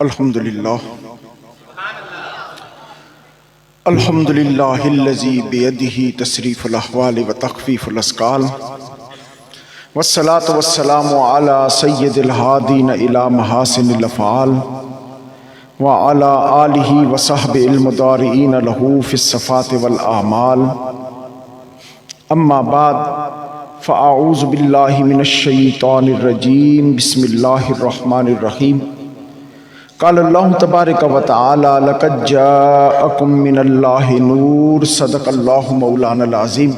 الحمدللہ الحمدللہ الذی بیدہ تصریف الاحوال و تخفیف الاسقال والصلاة والسلام علی سید الہادین الی محاسن الافعال وعلی آلہ وصحبہ المدارئین لہ فی الصفات والاعمال اما بعد فاعوذ باللہ من الشیطان الرجیم بسم اللہ الرحمن الرحیم قال اللہ تبارک و تعالی لقد جاءکم من اللہ نور صدق اللہ مولانا العظیم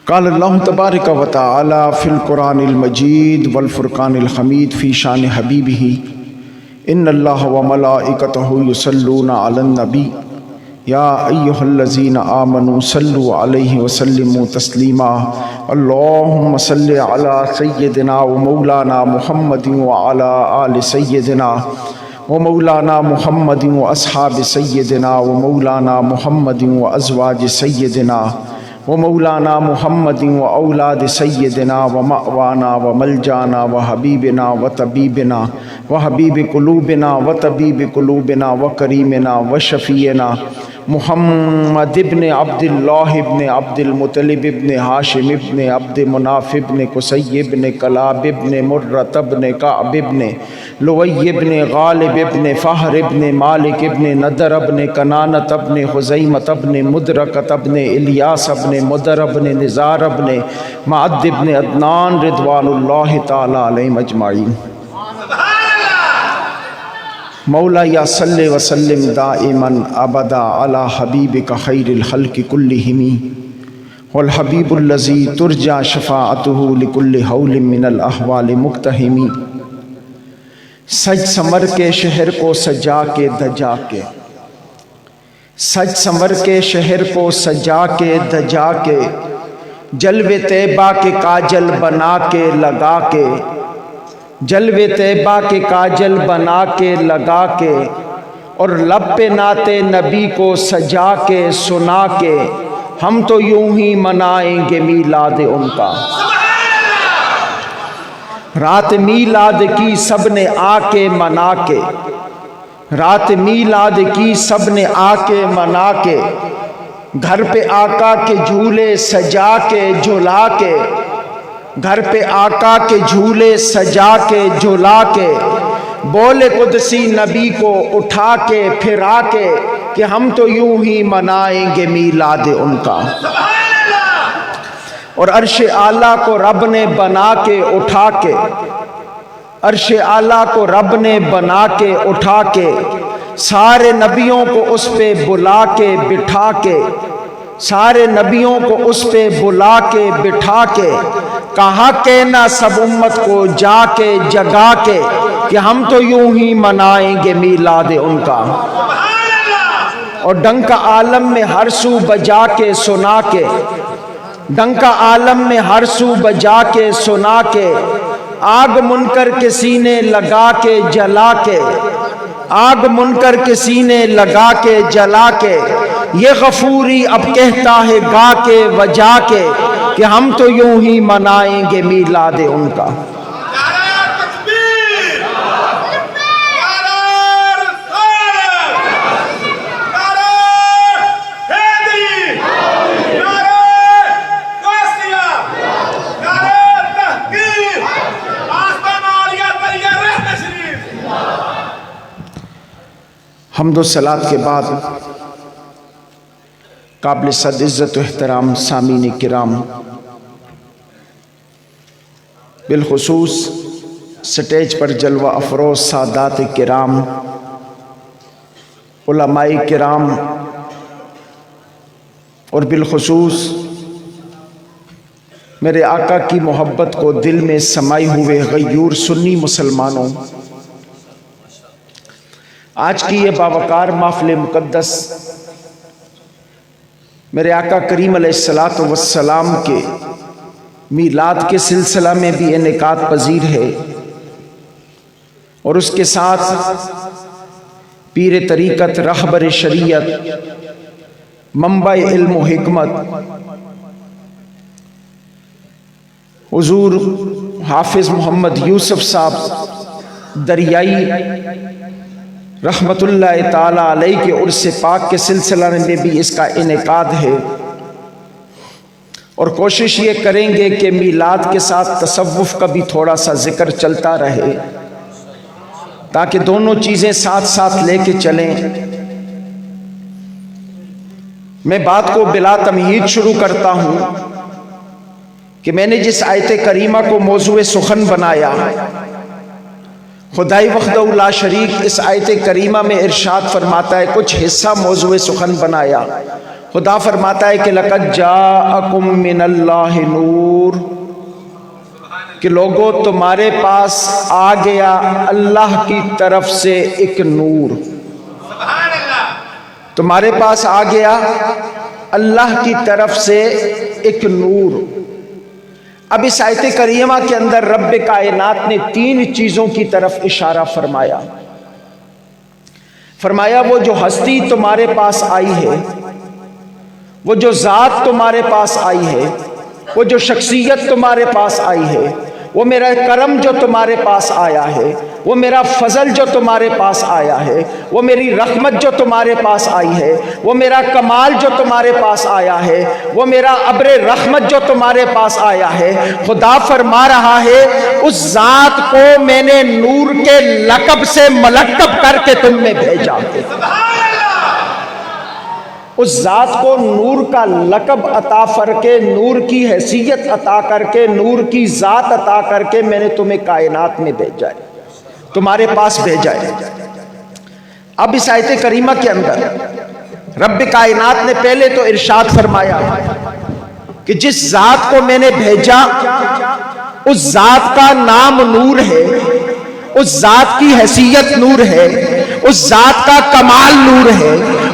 قال اللہ تبارک و تعالی فی القرآن المجید والفرقان الحمید فی شان حبیبہ ان اللہ و ملائکتہ یصلون علی النبی یا ایہا الذین آمنوا صلوا علیہ وسلموا تسلیما اللہم صلی علی سیدنا و مولانا محمد وعلی آل سیدنا و مولانا محمد و اصحاب سیدنا و مولانا محمد و ازواج سیدنا و مولانا محمد و اولاد سیدنا و مأوانا و ملجانا و حبیبنا و طبیبنا و حبیب قلوبنا و طبیب قلوبنا و کریمنا و شفیعنا محمد ابن عبداللہ ابن عبد المطلب ابن ہاشم ابن عبد مناف ابن قصی ابن کلاب ابن مرۃ ابن کعب ابن لوی ابن غالب ابن فہر ابن مالک ابن نضر ابن کنانت ابن خزیمت ابن مدرکت ابن الیاس ابن مدر ابن نزار ابن معد ابن عدنان رضوان اللہ تعالی علیہم اجمعین مولا یا صلی وسلم دائما ابدا علی حبیبک خیر الخلق کلہم والحبیب الذی ترجى شفاعتہ لکل حول من الاحوال مقتحم سج سمر کے شہر کو سجا کے دجا کے سج سمر کے شہر کو سجا کے دجا کے جلوے طیبہ کے کاجل بنا کے لگا کے جلوے طیبہ کے کاجل بنا کے لگا کے اور لب پہ نعت نبی کو سجا کے سنا کے ہم تو یوں ہی منائیں گے میلاد ان کا رات میلاد کی سب نے آ کے منا کے رات میلاد کی سب نے آ کے منا کے گھر پہ آقا کے جھولے سجا کے جھلا کے گھر پہ آقا کے جھولے سجا کے جھلا کے بولے قدسی نبی کو اٹھا کے پھرا کے کہ ہم تو یوں ہی منائیں گے میلاد ان کا اور عرش اعلیٰ کو رب نے بنا کے اٹھا کے عرش اعلیٰ کو رب نے بنا کے اٹھا کے سارے نبیوں کو اس پہ بلا کے بٹھا کے سارے نبیوں کو اس پہ بلا کے بٹھا کے کہا کہ نہ سب امت کو جا کے جگا کے کہ ہم تو یوں ہی منائیں گے میلاد ان کا اور ڈنکا عالم میں ہر سو بجا کے سنا کے ڈنکا عالم میں ہر سو بجا کے سنا کے آگ منکر کے سینے لگا کے جلا کے آگ منکر کے سینے لگا کے جلا کے یہ غفوری اب کہتا ہے گا کے وجا کے کہ ہم تو یوں ہی منائیں گے میلاد ان کا حمد و صلاۃ کے بعد قابل صد عزت و احترام سامعین کرام، بالخصوص سٹیج پر جلوہ افروز سادات کرام، علماء کرام اور بالخصوص میرے آقا کی محبت کو دل میں سمائے ہوئے غیور سنی مسلمانوں، آج کی یہ باوقار محفل مقدس میرے آقا کریم علیہ السلام کے میلاد کے سلسلہ میں بھی انعقاد پذیر ہے، اور اس کے ساتھ پیر طریقت، رہبر شریعت، منبع علم و حکمت حضور حافظ محمد یوسف صاحب دریائی رحمت اللہ تعالی علیہ کے عرس پاک کے سلسلہ میں بھی اس کا انعقاد ہے، اور کوشش یہ کریں گے کہ میلاد کے ساتھ تصوف کا بھی تھوڑا سا ذکر چلتا رہے تاکہ دونوں چیزیں ساتھ ساتھ لے کے چلیں۔ میں بات کو بلا تمہید شروع کرتا ہوں کہ میں نے جس آیت کریمہ کو موضوع سخن بنایا، خدائی وحدہ لا شریک اس آیت کریمہ میں ارشاد فرماتا ہے، کچھ حصہ موضوع سخن بنایا۔ خدا فرماتا ہے کہ لقد جاءکم من اللہ نور، کہ لوگوں تمہارے پاس آ گیا اللہ کی طرف سے ایک نور، تمہارے پاس آ گیا اللہ کی طرف سے ایک نور۔ اب اس آیت کریمہ کے اندر رب کائنات نے 3 چیزوں کی طرف اشارہ فرمایا۔ فرمایا وہ جو ہستی تمہارے پاس آئی ہے، وہ جو ذات تمہارے پاس آئی ہے، وہ جو شخصیت تمہارے پاس آئی ہے، وہ میرا کرم جو تمہارے پاس آیا ہے، وہ میرا فضل جو تمہارے پاس آیا ہے، وہ میری رحمت جو تمہارے پاس آئی ہے، وہ میرا کمال جو تمہارے پاس آیا ہے، وہ میرا ابر رحمت جو تمہارے پاس آیا ہے، خدا فرما رہا ہے اس ذات کو میں نے نور کے لقب سے ملقب کر کے تم میں بھیجا۔ اس ذات کو نور کا لقب عطا کر کے، نور کی حیثیت عطا کر کے، نور کی ذات عطا کر کے میں نے تمہیں کائنات میں بھیجا ہے، تمہارے پاس بھیجا ہے۔ اب اس آیت کریمہ کے اندر رب کائنات نے پہلے تو ارشاد فرمایا کہ جس ذات کو میں نے بھیجا اس ذات کا نام نور ہے، اس ذات کی حیثیت نور ہے، اس ذات کا کمال نور ہے،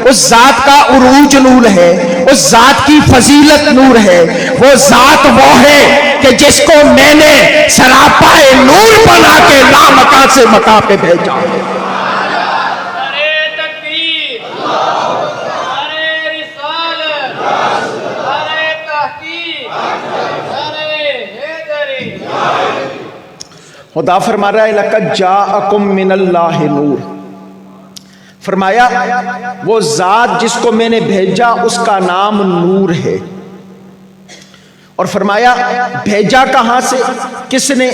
اس ذات کا عروج نور ہے، اس ذات کی فضیلت نور ہے۔ وہ ذات وہ ہے کہ جس کو میں نے سراپائے نور بنا کے لامکان سے مکان پہ بھیجا۔ خدا فرما رہا ہے لقد جاءکم من اللہ نور، فرمایا وہ ذات جس کو میں نے بھیجا اس کا نام نور ہے، اور فرمایا بھیجا کہاں سے، کس نے؟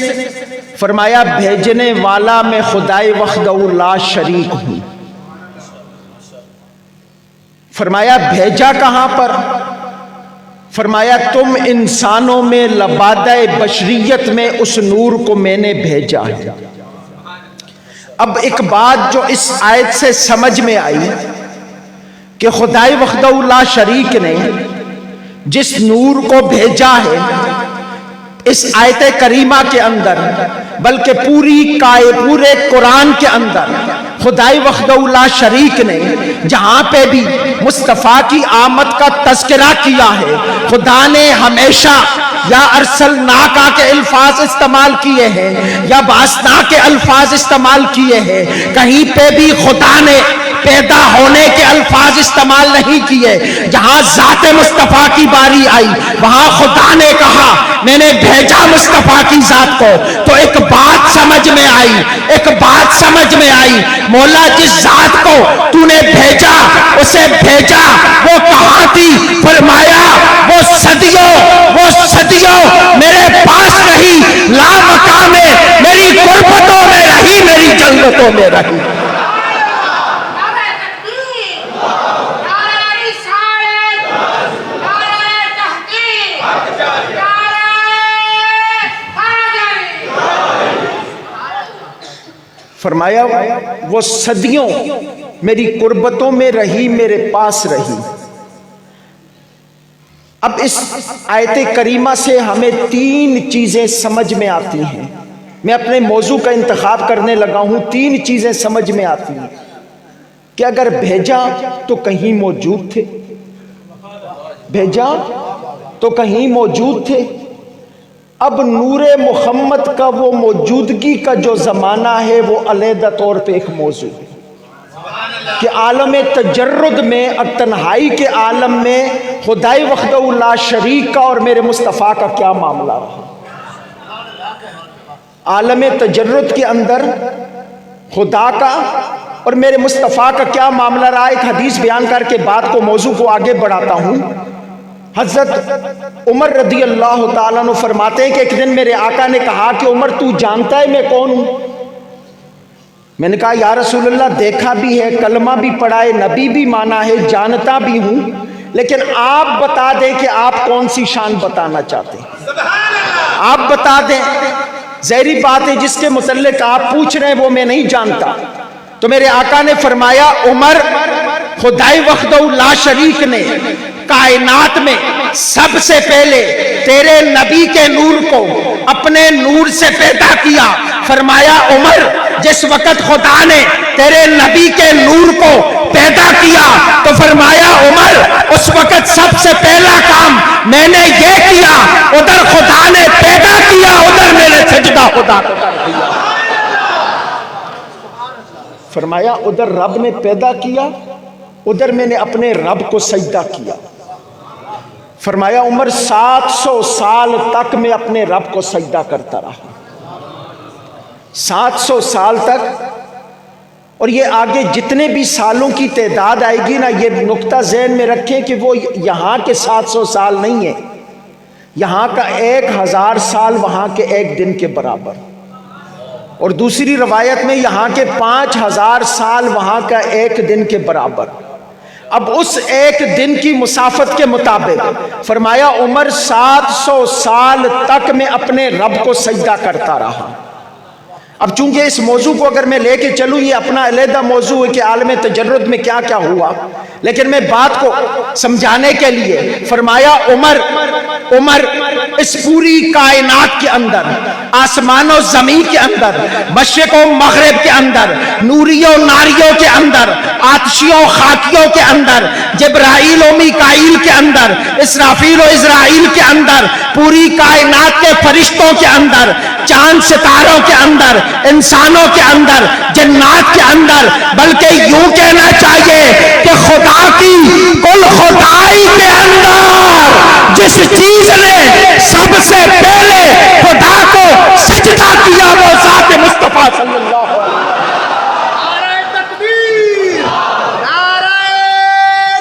فرمایا بھیجنے والا میں خدائے وحدہ لا شریک ہوں۔ فرمایا بھیجا کہاں پر؟ فرمایا تم انسانوں میں لبادہ بشریت میں اس نور کو میں نے بھیجا ہے۔ اب ایک بات جو اس آیت سے سمجھ میں آئی کہ خدائے وحدہ لا شریک نے جس نور کو بھیجا ہے اس آیت کریمہ کے اندر، بلکہ پورے قرآن کے اندر خدائے وحدہ لا شریک نے جہاں پہ بھی مصطفیٰ کی آمد کا تذکرہ کیا ہے، خدا نے ہمیشہ یا ارسلناکا کے الفاظ استعمال کیے ہیں یا بعثنا کے الفاظ استعمال کیے ہیں، کہیں پہ بھی خدا نے پیدا ہونے کے الفاظ استعمال نہیں کیے۔ جہاں ذات مصطفیٰ کی باری آئی وہاں خدا نے کہا میں نے بھیجا مصطفیٰ کی ذات کو، تو ایک بات سمجھ میں آئی، مولا جس ذات کو تو نے بھیجا اسے بھیجا وہ کہاں تھی؟ فرمایا وہ صدیوں میرے پاس رہی، لامکاں میں میری قربتوں میں رہی، میری جنتوں میں رہی۔ فرمایا وہ صدیوں میری قربتوں میں رہی، میرے پاس رہی۔ اب اس آیت کریمہ سے ہمیں 3 چیزیں سمجھ میں آتی ہیں۔ میں اپنے موضوع کا انتخاب کرنے لگا ہوں، 3 چیزیں سمجھ میں آتی ہیں کہ اگر بھیجا تو کہیں موجود تھے، بھیجا تو کہیں موجود تھے۔ اب نور محمد کا وہ موجودگی کا جو زمانہ ہے وہ علیحدہ طور پہ ایک موضوع ہے کہ عالم تجرد میں، تنہائی کے عالم میں خدائے وحدہ لا شریک کا اور میرے مصطفیٰ کا کیا معاملہ رہا۔ عالم تجرد کے اندر خدا کا اور میرے مصطفیٰ کا کیا معاملہ رہا، ایک حدیث بیان کر کے بات کو موضوع کو آگے بڑھاتا ہوں۔ حضرت عمر رضی اللہ تعالیٰ عنہ فرماتے ہیں کہ ایک دن میرے آقا نے کہا کہ عمر تو جانتا ہے میں کون ہوں؟ میں نے کہا یا رسول اللہ دیکھا بھی ہے، کلمہ بھی پڑھا ہے، نبی بھی مانا ہے، جانتا بھی ہوں، لیکن آپ بتا دیں کہ آپ کون سی شان بتانا چاہتے ہیں، آپ بتا دیں۔ ظاہری بات ہے جس کے متعلق آپ پوچھ رہے ہیں وہ میں نہیں جانتا۔ تو میرے آقا نے فرمایا عمر، خدائے وحدہ لا شریک نے کائنات میں سب سے پہلے تیرے نبی کے نور کو اپنے نور سے پیدا کیا۔ فرمایا عمر، جس وقت خدا نے تیرے نبی کے نور کو پیدا کیا تو فرمایا عمر اس وقت سب سے پہلا کام میں نے یہ کیا، ادھر خدا نے پیدا کیا، ادھر میں نے سجدہ خدا کو کر دیا۔ فرمایا ادھر رب نے پیدا کیا، ادھر میں نے اپنے رب کو سجدہ کیا۔ فرمایا عمر 700 سال تک میں اپنے رب کو سجدہ کرتا رہا، 700 سال تک۔ اور یہ آگے جتنے بھی سالوں کی تعداد آئے گی نا، یہ نقطہ ذہن میں رکھیں کہ وہ یہاں کے 700 سال نہیں ہے، یہاں کا 1000 سال وہاں کے ایک دن کے برابر، اور دوسری روایت میں یہاں کے 5000 سال وہاں کا ایک دن کے برابر۔ اب اس ایک دن کی مسافت کے مطابق فرمایا عمر 700 سال تک میں اپنے رب کو سجدہ کرتا رہا۔ اب چونکہ اس موضوع کو اگر میں لے کے چلوں، یہ اپنا علیحدہ موضوع ہے کہ عالم تجرد میں کیا کیا ہوا، لیکن میں بات کو سمجھانے کے لیے فرمایا عمر اس پوری کائنات کے اندر، آسمان و زمین کے اندر، مشرق و مغرب کے اندر، نوریوں ناریوں کے اندر، آتشیوں خاکیوں کے اندر، جبرائیل و میکائیل کے اندر، اسرافیل و اسرائیل کے اندر، پوری کائنات کے فرشتوں کے اندر، چاند ستاروں کے اندر، انسانوں کے اندر، جنات کے اندر، بلکہ یوں کہنا چاہیے کہ خدا کی کل خدائی کے اندر جس چیز نے سب سے پہلے خدا کو سجدہ کیا وہ ذات مصطفیٰ صلی اللہ علیہ وسلم۔ نعرہ تکبیر، نعرہ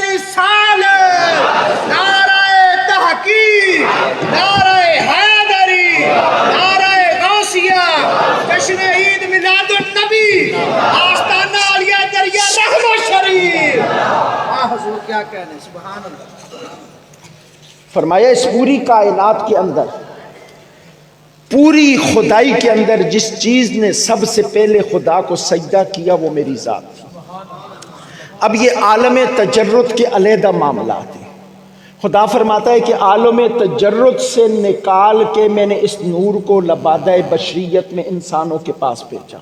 رسالت، نعرہ تحقیق، نعرہ حیدری، نعرہ غوثیہ، جشن عید میلاد النبی، آستانہ عالیہ دریا رحمت شریف۔ حضور کیا کہنے، سبحان اللہ۔ فرمایا اس پوری کائنات کے اندر، پوری خدائی کے اندر جس چیز نے سب سے پہلے خدا کو سجدہ کیا وہ میری ذات تھی۔ اب یہ عالم تجرد کے علیحدہ معاملات ہیں۔ خدا فرماتا ہے کہ عالم تجرد سے نکال کے میں نے اس نور کو لبادہ بشریت میں انسانوں کے پاس بھیجا۔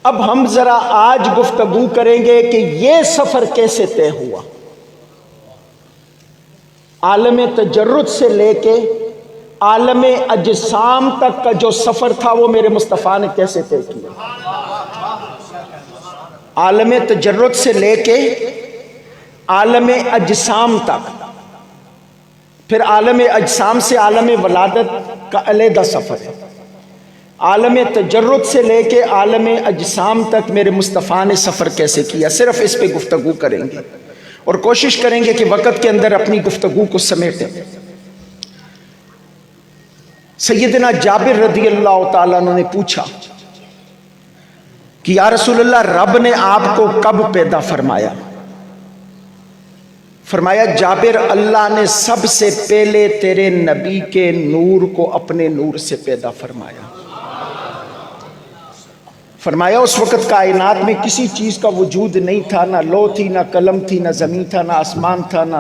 اب ہم ذرا آج گفتگو کریں گے کہ یہ سفر کیسے طے ہوا، عالم تجرد سے لے کے عالم اجسام تک کا جو سفر تھا وہ میرے مصطفیٰ نے کیسے طے کیا۔ عالم تجرد سے لے کے عالم اجسام تک، پھر عالم اجسام سے عالم ولادت کا علیحدہ سفر ہے۔ عالم تجرد سے لے کے عالم اجسام تک میرے مصطفیٰ نے سفر کیسے کیا، صرف اس پہ گفتگو کریں گے اور کوشش کریں گے کہ وقت کے اندر اپنی گفتگو کو سمیٹیں۔ سیدنا جابر رضی اللہ تعالیٰ عنہ نے پوچھا کہ یا رسول اللہ رب نے آپ کو کب پیدا فرمایا؟ فرمایا جابر اللہ نے سب سے پہلے تیرے نبی کے نور کو اپنے نور سے پیدا فرمایا۔ فرمایا اس وقت کائنات میں کسی چیز کا وجود نہیں تھا، نہ لوح تھی، نہ قلم تھی، نہ زمین تھا، نہ آسمان تھا، نہ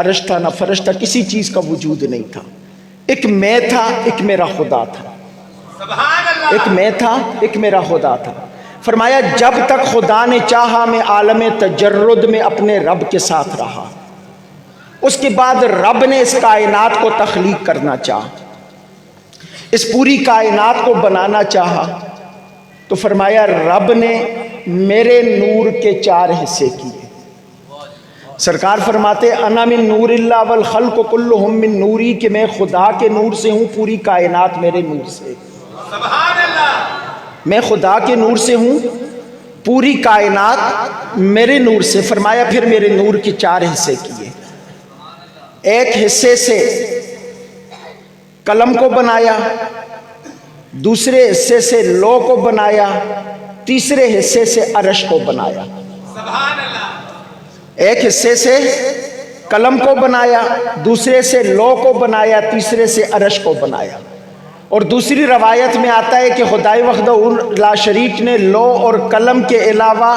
عرش تھا، نہ فرش تھا، کسی چیز کا وجود نہیں تھا۔ ایک میں تھا، ایک میرا خدا تھا، ایک میں تھا، ایک میرا خدا تھا۔ فرمایا جب تک خدا نے چاہا میں عالم تجرد میں اپنے رب کے ساتھ رہا، اس کے بعد رب نے اس کائنات کو تخلیق کرنا چاہا، اس پوری کائنات کو بنانا چاہا، تو فرمایا رب نے میرے نور کے 4 حصے کیے۔ سرکار فرماتے انا من نور اللہ والخلق کلہم من نوری، کہ میں خدا کے نور سے ہوں، پوری کائنات میرے نور سے۔ سبحان اللہ۔ میں خدا کے نور سے ہوں، پوری کائنات میرے نور سے. فرمایا پھر میرے نور کے 4 حصے کیے. ایک حصے سے قلم کو بنایا، دوسرے حصے سے لوح کو بنایا، تیسرے حصے سے عرش کو بنایا. ایک حصے سے قلم کو بنایا، دوسرے سے لوح کو بنایا، تیسرے سے عرش کو بنایا. اور دوسری روایت میں آتا ہے کہ خدائے وحدہ لا شریک نے لوح اور قلم کے علاوہ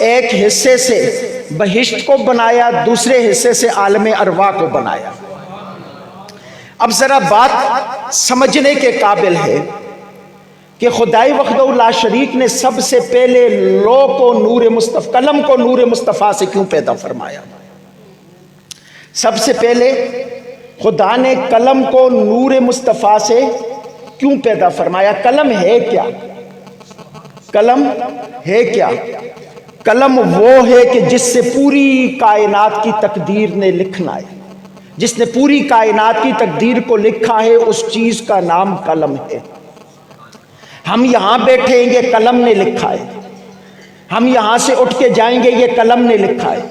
ایک حصے سے بہشت کو بنایا، دوسرے حصے سے عالم ارواح کو بنایا. اب ذرا بات سمجھنے کے قابل ہے کہ خدائے وحدہ لا شریک نے سب سے پہلے لوح کو نور مصطفیٰ، قلم کو نور مصطفیٰ سے کیوں پیدا فرمایا؟ سب سے پہلے خدا نے قلم کو نور مصطفیٰ سے کیوں پیدا فرمایا؟ قلم ہے کیا؟ قلم ہے کیا؟ قلم وہ ہے کہ جس سے پوری کائنات کی تقدیر نے لکھنا ہے. جس نے پوری کائنات کی تقدیر کو لکھا ہے اس چیز کا نام قلم ہے. ہم یہاں بیٹھیں گے قلم نے لکھا ہے. ہم یہاں سے اٹھ کے جائیں گے یہ قلم نے لکھا ہے.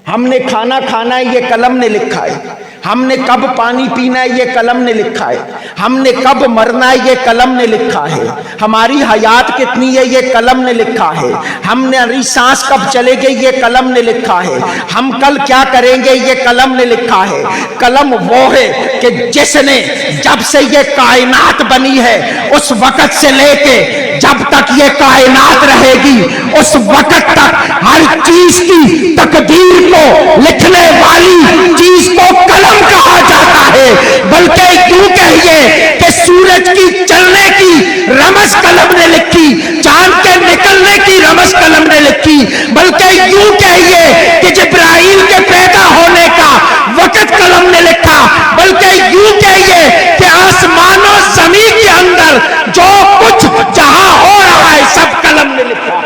ہم نے کھانا کھانا ہے یہ قلم نے لکھا ہے. ہم نے کب پانی پینا ہے یہ قلم نے لکھا ہے. ہم نے کب مرنا ہے یہ قلم نے لکھا ہے. ہماری حیات کتنی ہے یہ قلم نے لکھا ہے. ہم نے ہماری سانس کب چلے گی یہ قلم نے لکھا ہے. ہم کل کیا کریں گے یہ قلم نے لکھا ہے. قلم وہ ہے کہ جس نے جب سے یہ کائنات بنی ہے اس وقت سے لے کے جب تک یہ کائنات رہے گی اس وقت تک ہر چیز کی تقدیر کو لکھنے والی چیز کو قلم کہا جاتا ہے. بلکہ یوں کہیے کہ سورج کی چلنے کی رمز قلم نے لکھی، چاند کے نکلنے کی رمز قلم نے لکھی. بلکہ یوں کہیے کہ جبرائیل کے پیدا ہونے کا وقت قلم نے لکھا. بلکہ یوں کہیے کہ آسمان و زمین کے اندر جو کچھ جہاں ہو رہا ہے سب قلم نے لکھا.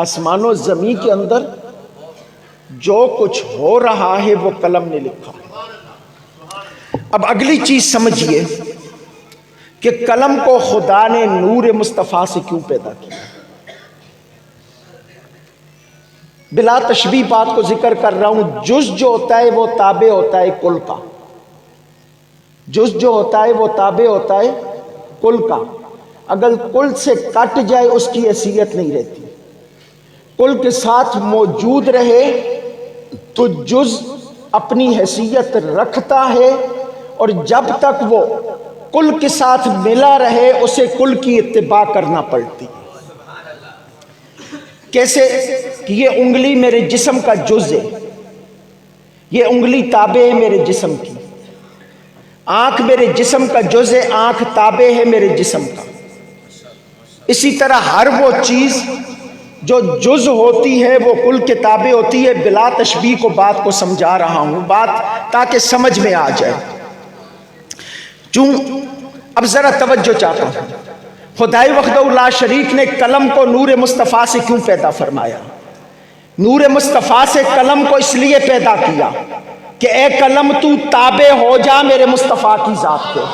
آسمان و زمین کے اندر جو کچھ ہو رہا ہے وہ قلم نے لکھا. اب اگلی چیز سمجھیے کہ قلم کو خدا نے نور مصطفیٰ سے کیوں پیدا کیا. بلا تشبیہ بات کو ذکر کر رہا ہوں. جز جو ہوتا ہے وہ تابع ہوتا ہے کل کا. جز جو ہوتا ہے وہ تابع ہوتا ہے کل کا. اگر کل سے کٹ جائے اس کی حیثیت نہیں رہتی. کل کے ساتھ موجود رہے تو جز اپنی حیثیت رکھتا ہے، اور جب تک وہ کل کے ساتھ ملا رہے اسے کل کی اتباع کرنا پڑتی. کیسے کہ یہ انگلی میرے جسم کا جز ہے، یہ انگلی تابع ہے میرے جسم کی. آنکھ میرے جسم کا جز ہے، آنکھ تابع ہے میرے جسم کا. اسی طرح ہر وہ چیز جو جز ہوتی ہے وہ کل کے تابع ہوتی ہے. بلا تشبیہ کو بات کو سمجھا رہا ہوں، بات تاکہ سمجھ میں آ جائے. اب ذرا توجہ چاہتا ہوں. خدائے وحدہ لا شریک نے قلم کو نور مصطفیٰ سے کیوں پیدا فرمایا؟ نور مصطفیٰ سے قلم کو اس لیے پیدا کیا کہ اے قلم تو تابع ہو جا میرے مصطفیٰ کی ذات کے.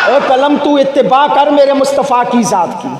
اے قلم تو اتباع کر میرے مصطفیٰ کی ذات کی.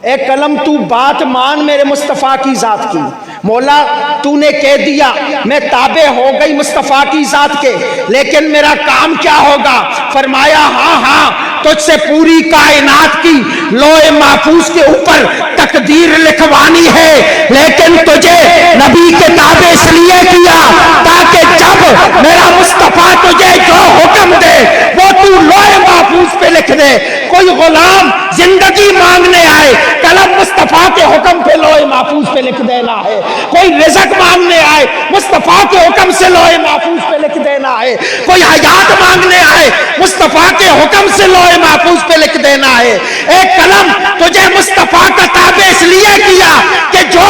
اے قلم تو بات مان میرے مصطفیٰ کی ذات کی. مولا تو نے کہہ دیا میں تابع ہو گئی مصطفیٰ کی ذات کے، لیکن میرا کام کیا ہوگا؟ فرمایا ہاں تجھ سے پوری کائنات کی لوح محفوظ کے اوپر تقدیر لکھوانی ہے، لیکن تجھے نبی کے تابع اس لیے کیا تاکہ جب میرا مصطفیٰ تجھے جو حکم دے وہ تو لوح محفوظ پہ لکھ دے. کوئی غلام زندگی مانگنے آئے قلم مصطفیٰ کے حکم پہ لوح محفوظ پہ لکھ دینا ہے. کوئی رزق مانگنے آئے مصطفیٰ کے حکم سے لوح محفوظ پہ لکھ دینا ہے. کوئی حیات مانگنے آئے مصطفیٰ کے حکم سے لوح محفوظ پہ لکھ دینا ہے. اے قلم تجھے مصطفیٰ کا تابع اس لیے کیا کہ جو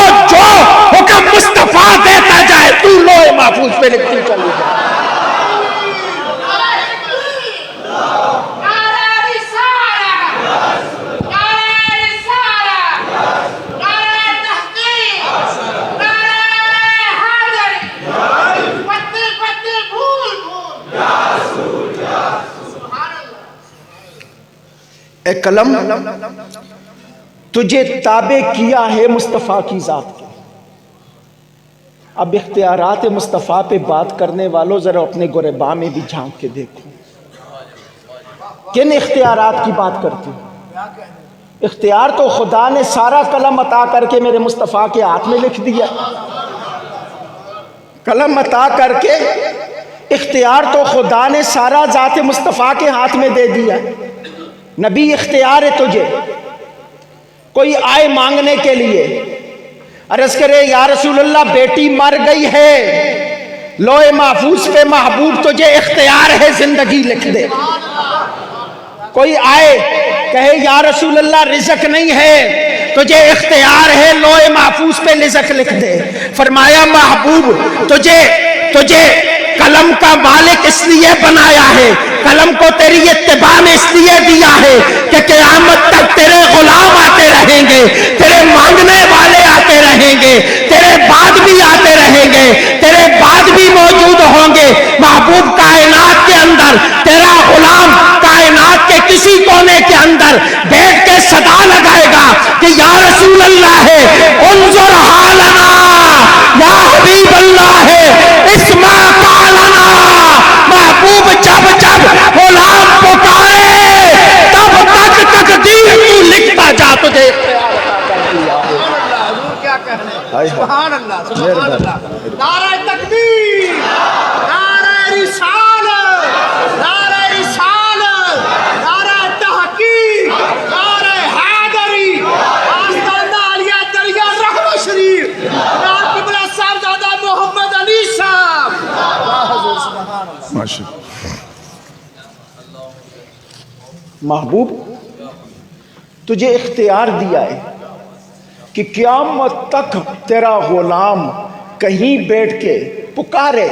حکم مصطفیٰ دیتا جائے تو لوح محفوظ پہ لکھتی چلی جائے. اے قلم تجھے تابع کیا ہے مصطفیٰ کی ذات کے. اب اختیارات مصطفیٰ پہ بات کرنے والوں ذرا اپنے گریباں میں بھی جھانک کے دیکھو، کن اختیارات کی بات کرتی ہو؟ اختیار تو خدا نے سارا قلم عطا کر کے میرے مصطفیٰ کے ہاتھ میں لکھ دیا. قلم عطا کر کے اختیار تو خدا نے سارا ذات مصطفیٰ کے ہاتھ میں دے دیا. نبی اختیار ہے تجھے. کوئی آئے مانگنے کے لیے، عرض کرے یا رسول اللہ بیٹی مر گئی ہے، لوح محفوظ پہ محبوب تجھے اختیار ہے زندگی لکھ دے. کوئی آئے کہے یا رسول اللہ رزق نہیں ہے، تجھے اختیار ہے لوح محفوظ پہ رزق لکھ دے. فرمایا محبوب تجھے قلم کا مالک اس لیے بنایا ہے، قلم کو تیری اتباع میں اس لیے دیا ہے کہ قیامت تک تیرے غلام آتے رہیں گے، تیرے مانگنے والے آتے رہیں گے، تیرے بعد بھی آتے رہیں گے، تیرے بعد بھی موجود ہوں گے. محبوب کائنات کے اندر تیرا غلام کائنات کے کسی کونے کے اندر بیٹھ کے صدا لگائے گا کہ یا رسول اللہ ہے انظر حالنا، یا حبیب اللہ ہے اسمع قالنا. محبوب جب غلام پکارے تب تک تقدیر تو لکھتا جا. تجھے سبحان اللہ سبحان اللہ. نعرہ تکبیر، نعرہ رسالت، نعرہ رسالت، نعرہ تحقیق، نعرہ حیدری، آستانہ علیہ دریا رحمت شریف، نام قبلہ صاحبزادہ محمد علی صاحب. ماشاء اللہ. محبوب تجھے اختیار دیا ہے کہ قیامت تک تیرا غلام کہیں بیٹھ کے پکارے،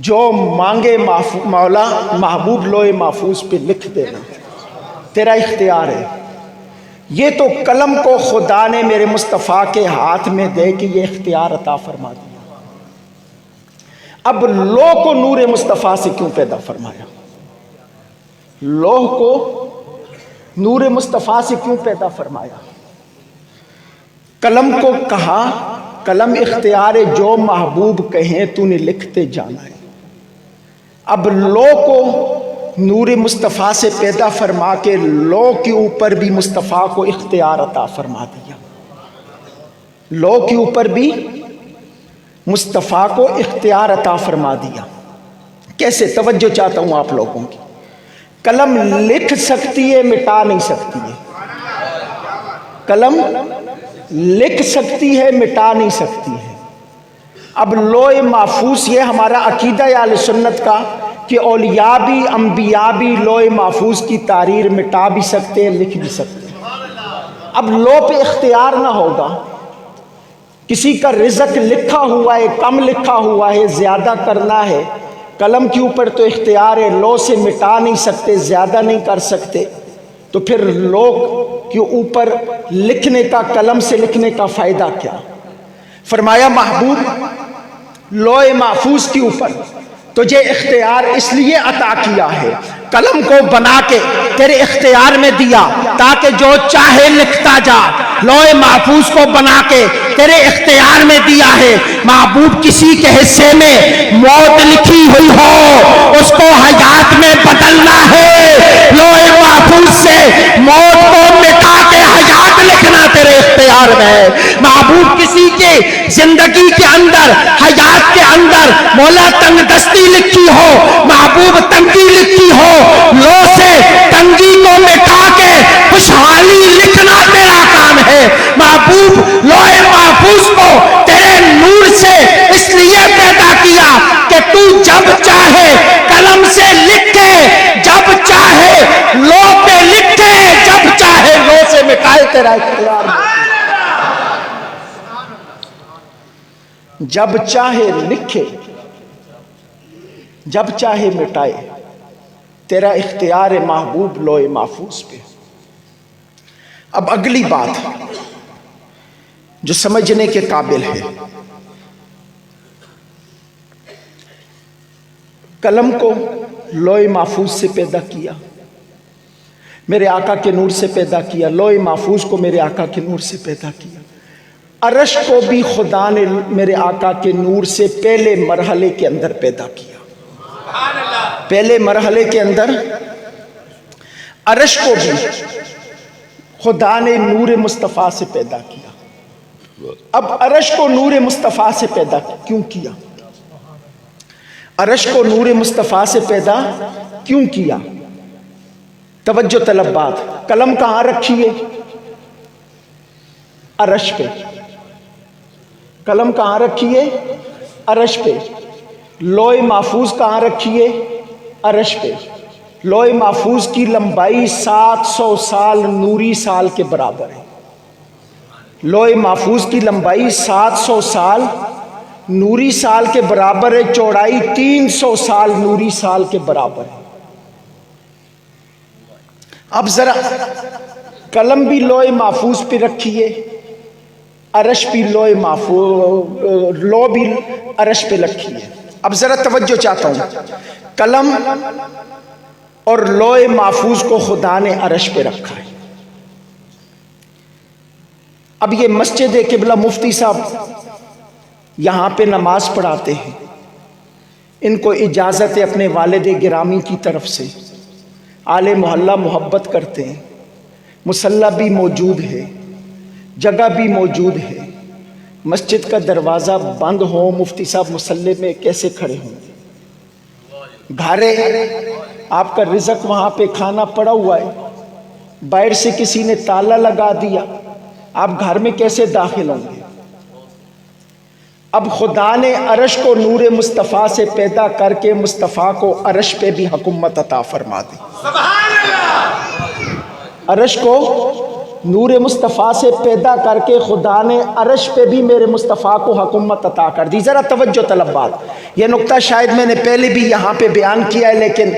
جو مانگے مولا محبوب لوح محفوظ پہ لکھ دینا. تیرا اختیار ہے. یہ تو قلم کو خدا نے میرے مصطفیٰ کے ہاتھ میں دے کے یہ اختیار عطا فرما دیا. اب لوح کو نور مصطفیٰ سے کیوں پیدا فرمایا؟ لوح کو نور مصطفیٰ سے کیوں پیدا فرمایا؟ قلم کو کہا قلم اختیار ہے، جو محبوب کہیں تو نے لکھتے جانا ہے. اب لوح کو نور مصطفیٰ سے پیدا فرما کے لوح کے اوپر بھی مصطفیٰ کو اختیار عطا فرما دیا. لوح کے اوپر بھی مصطفیٰ کو اختیار عطا فرما دیا. کیسے؟ توجہ چاہتا ہوں آپ لوگوں کی. قلم لکھ سکتی ہے، مٹا نہیں سکتی ہے. قلم لکھ سکتی ہے، مٹا نہیں سکتی ہے. اب لوح محفوظ، یہ ہمارا عقیدہ اہل سنت کا کہ اولیاء بھی انبیاء بھی لوح محفوظ کی تحریر مٹا بھی سکتے ہیں، لکھ بھی سکتے ہیں. اب لوح پہ اختیار نہ ہوگا. کسی کا رزق لکھا ہوا ہے، کم لکھا ہوا ہے، زیادہ کرنا ہے، قلم کے اوپر تو اختیار ہے، لوح سے مٹا نہیں سکتے، زیادہ نہیں کر سکتے. تو پھر لوح کے اوپر لکھنے کا، قلم سے لکھنے کا فائدہ کیا؟ فرمایا محبوب لوح محفوظ کے اوپر تجھے اختیار اس لیے عطا کیا ہے، قلم کو بنا کے تیرے اختیار میں دیا تاکہ جو چاہے لکھتا جا. لوح محفوظ کو بنا کے تیرے اختیار میں دیا ہے. محبوب کسی کے حصے میں موت لکھی ہوئی ہو، اس کو حیات میں بدلنا ہے. لوح محفوظ سے موت کو مٹا کے حیات لکھنا تیرے اختیار میں ہے. محبوب کسی کے زندگی کے اندر، حیات کے اندر مولا تنگ دستی لکھی ہو، محبوب تنگی لکھی ہو، لوح سے تنگی کو مٹا کے خوشحالی لکھنا تیرا کام ہے. محبوب لوح محفوظ کو تیرے نور سے اس لیے پیدا کیا کہ تو جب چاہے قلم سے لکھے، جب چاہے لوح پہ لکھے، جب چاہے لوح سے مٹائے. تیرا اختیار ہے. جب چاہے لکھے، جب چاہے مٹائے. تیرا اختیار ہے محبوب لوح محفوظ پہ. اب اگلی بات جو سمجھنے کے قابل ہے، قلم کو لوح محفوظ سے پیدا کیا، میرے آقا کے نور سے پیدا کیا، لوح محفوظ کو میرے آقا کے نور سے پیدا کیا، عرش کو بھی خدا نے میرے آقا کے نور سے پہلے مرحلے کے اندر پیدا کیا۔ پہلے مرحلے کے اندر عرش کو بھی خدا نے نور مصطفیٰ سے پیدا کیا۔ اب عرش کو نور مصطفیٰ سے پیدا کیوں کیا؟ عرش کو نور مصطفیٰ سے پیدا کیوں کیا؟ توجہ طلب بات، قلم کہاں رکھیے؟ عرش پہ۔ قلم کہاں رکھیے؟ عرش پہ۔ لوح محفوظ کہاں رکھیے؟ عرش پہ۔ لوح محفوظ کی لمبائی 700 سال نوری سال کے برابر ہے۔ لوح محفوظ کی لمبائی 700 سال نوری سال کے برابر ہے، چوڑائی 300 سال نوری سال کے برابر ہے۔ اب ذرا قلم بھی لوح محفوظ پہ رکھیے، عرش بھی لوح محفوظ، لوح بھی عرش پہ رکھیے۔ اب ذرا توجہ چاہتا ہوں، قلم اور لوح محفوظ کو خدا نے عرش پہ رکھا ہے۔ اب یہ مسجد قبلہ مفتی صاحب یہاں پہ نماز پڑھاتے ہیں، ان کو اجازت ہے اپنے والد گرامی کی طرف سے، آل محلہ محبت کرتے ہیں، مصلی بھی موجود ہے، جگہ بھی موجود ہے، مسجد کا دروازہ بند ہو، مفتی صاحب مصلی میں کیسے کھڑے ہوں؟ گھر آپ کا رزق وہاں پہ کھانا پڑا ہوا ہے، باہر سے کسی نے تالا لگا دیا، آپ گھر میں کیسے داخل ہوں گے؟ اب خدا نے عرش کو نور مصطفیٰ سے پیدا کر کے مصطفیٰ کو عرش پہ بھی حکومت عطا فرما دی۔ سبحان اللہ۔ عرش کو نور مصطفیٰ سے پیدا کر کے خدا نے عرش پہ بھی میرے مصطفیٰ کو حکومت عطا کر دی۔ ذرا توجہ طلب بات، یہ نقطہ شاید میں نے پہلے بھی یہاں پہ بیان کیا ہے، لیکن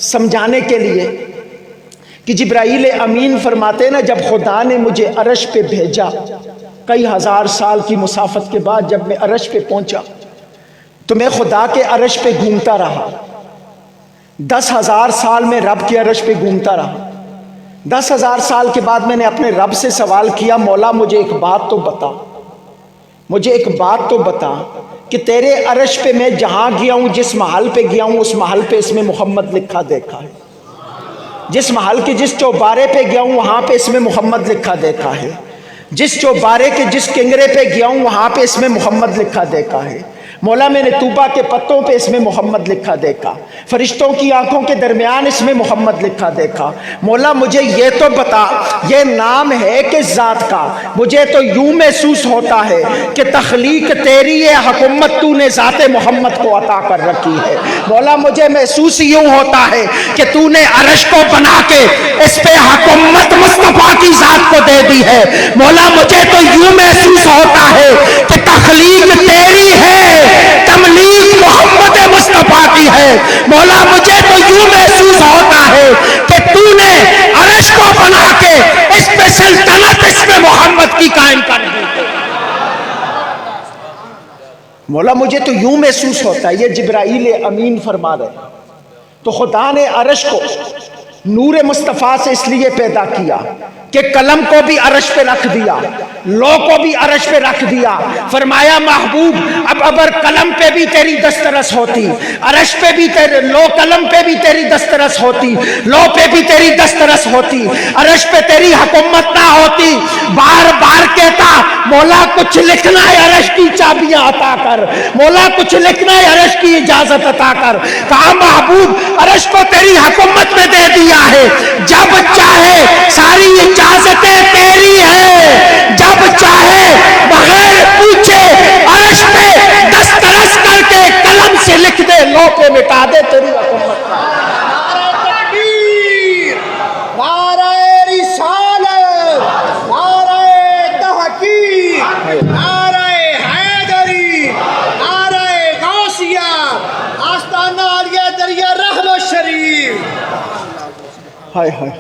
سمجھانے کے لیے کہ جبرائیل امین فرماتے ہیں نا، جب خدا نے مجھے عرش پہ بھیجا، کئی ہزار سال کی مسافت کے بعد جب میں عرش پہ پہنچا تو میں خدا کے عرش پہ گھومتا رہا۔ 10,000 سال میں رب کے عرش پہ گھومتا رہا۔ 10,000 سال کے بعد میں نے اپنے رب سے سوال کیا، مولا مجھے ایک بات تو بتا، مجھے ایک بات تو بتا کہ تیرے عرش پہ میں جہاں گیا ہوں، جس محل پہ گیا ہوں، اس محل پہ اس میں محمد لکھا دیکھا ہے، جس محل کے جس چوبارے پہ گیا ہوں وہاں پہ اس میں محمد لکھا دیکھا ہے، جس چوبارے کے جس کنگرے پہ گیا ہوں وہاں پہ اس میں محمد لکھا دیکھا ہے۔ مولا میں نے طوبہ کے پتوں پہ اس میں محمد لکھا دیکھا، فرشتوں کی آنکھوں کے درمیان اس میں محمد لکھا دیکھا۔ مولا مجھے یہ تو بتا، یہ نام ہے کس ذات کا؟ مجھے تو یوں محسوس ہوتا ہے کہ تخلیق تیری ہے، حکومت تو نے ذات محمد کو عطا کر رکھی ہے۔ مولا مجھے محسوس یوں ہوتا ہے کہ تو نے عرش کو بنا کے اس پہ حکومت مصطفیٰ کی ذات کو دے دی ہے۔ مولا مجھے تو یوں محسوس ہوتا ہے کہ تخلیق تیری ہے، تملیک محمد مصطفیٰ کی ہے۔ مولا مجھے تو یوں محسوس ہوتا ہے کہ تو نے عرش کو بنا کے اس پہ سلطنت اس پہ محمد کی قائم کر دی ہے۔ مولا مجھے تو یوں محسوس ہوتا ہے، یہ جبرائیل امین فرما رہے۔ تو خدا نے عرش کو نور مصطفیٰ سے اس لیے پیدا کیا کہ قلم کو بھی عرش پہ رکھ دیا، لوح کو بھی عرش پہ رکھ دیا۔ فرمایا محبوب اب اگر قلم پہ بھی تیری دسترس ہوتی، عرش پہ بھی لوح قلم پہ بھی تیری دسترس ہوتی، لوح پہ بھی تیری دسترس ہوتی، عرش پہ تیری حکومت نہ ہوتی، بار بار کہتا مولا کچھ لکھنا ہے عرش کی چابیاں عطا کر، مولا کچھ لکھنا ہے عرش کی اجازت عطا کر۔ کہا محبوب عرش کو تیری حکومت میں دے دیا ہے، جب چاہے ساری اجازتیں تیری ہے، جب چاہے بغیر پوچھے عرش پہ دسترس کر کے قلم سے لکھ دے، لوح پہ مٹا دے، تیری حکومت کا۔ نعرہ تکبیر، نعرہ رسالت، نعرہ تحقیق، نعرہ حیدری، نعرہ غوثیہ، آستانہ عالیہ دریا رحمت شریف۔ ہائے ہائے،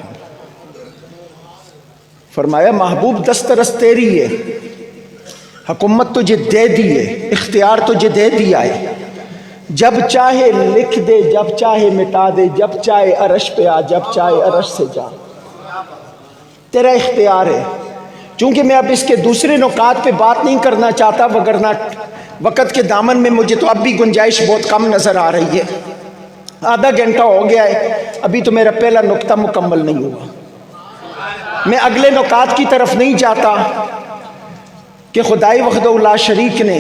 فرمایا محبوب دسترس تیری ہے، حکومت تجھے دے دی ہے، اختیار تجھے دے دیا ہے، جب چاہے لکھ دے، جب چاہے مٹا دے، جب چاہے عرش پہ آ، جب چاہے عرش سے جا، تیرا اختیار ہے۔ چونکہ میں اب اس کے دوسرے نکات پہ بات نہیں کرنا چاہتا، وگرنہ وقت کے دامن میں مجھے تو اب بھی گنجائش بہت کم نظر آ رہی ہے۔ آدھا گھنٹہ ہو گیا ہے، ابھی تو میرا پہلا نقطہ مکمل نہیں ہوا۔ میں اگلے نکات کی طرف نہیں جاتا کہ خدائی وحدہ لا شریک نے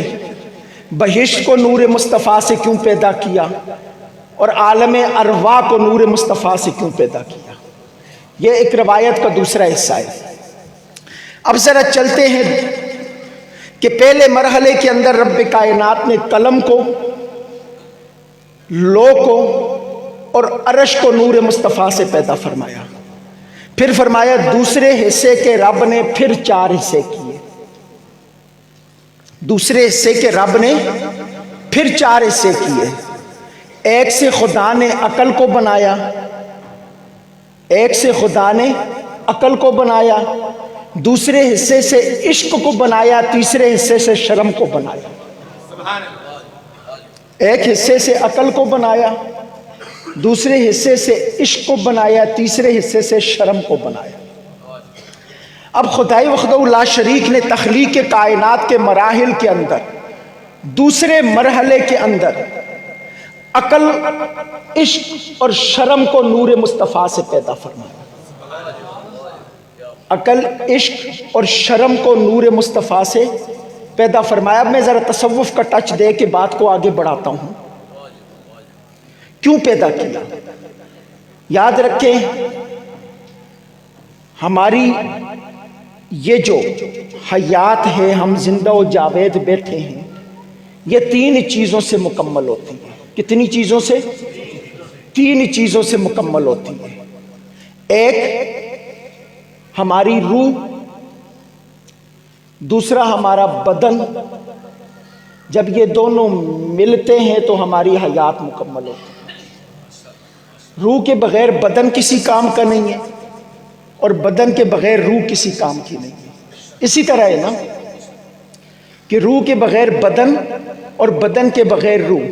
بہشت کو نور مصطفیٰ سے کیوں پیدا کیا اور عالم ارواح کو نور مصطفیٰ سے کیوں پیدا کیا۔ یہ ایک روایت کا دوسرا حصہ ہے۔ اب ذرا چلتے ہیں کہ پہلے مرحلے کے اندر رب کائنات نے قلم کو، لو کو اور عرش کو نور مصطفیٰ سے پیدا فرمایا۔ پھر فرمایا دوسرے حصے کے رب نے پھر 4 حصے کیے۔ دوسرے حصے کے رب نے پھر 4 حصے کیے۔ ایک سے خدا نے عقل کو بنایا، ایک سے خدا نے عقل کو بنایا، دوسرے حصے سے عشق کو بنایا، تیسرے حصے سے شرم کو بنایا۔ ایک حصے سے عقل کو بنایا، دوسرے حصے سے عشق کو بنایا، تیسرے حصے سے شرم کو بنایا۔ اب خدائی وحدہ لا شریک نے تخلیق کائنات کے مراحل کے اندر دوسرے مرحلے کے اندر عقل، عشق اور شرم کو نور مصطفیٰ سے پیدا فرمایا۔ عقل، عشق اور شرم کو نور مصطفیٰ سے پیدا فرمایا۔ اب میں ذرا تصوف کا ٹچ دے کے بات کو آگے بڑھاتا ہوں۔ کیوں پیدا کیا؟ یاد رکھیں، ہماری یہ جو حیات ہے، ہم زندہ و جاوید بیٹھے ہیں، یہ 3 چیزوں سے مکمل ہوتی ہے۔ کتنی چیزوں سے؟ 3 چیزوں سے مکمل ہوتی ہے۔ ایک ہماری روح، دوسرا ہمارا بدن۔ جب یہ دونوں ملتے ہیں تو ہماری حیات مکمل ہوتی ہے۔ روح کے بغیر بدن کسی کام کا نہیں ہے، اور بدن کے بغیر روح کسی کام کی نہیں ہے۔ اسی طرح ہے نا کہ روح کے بغیر بدن اور بدن کے بغیر روح،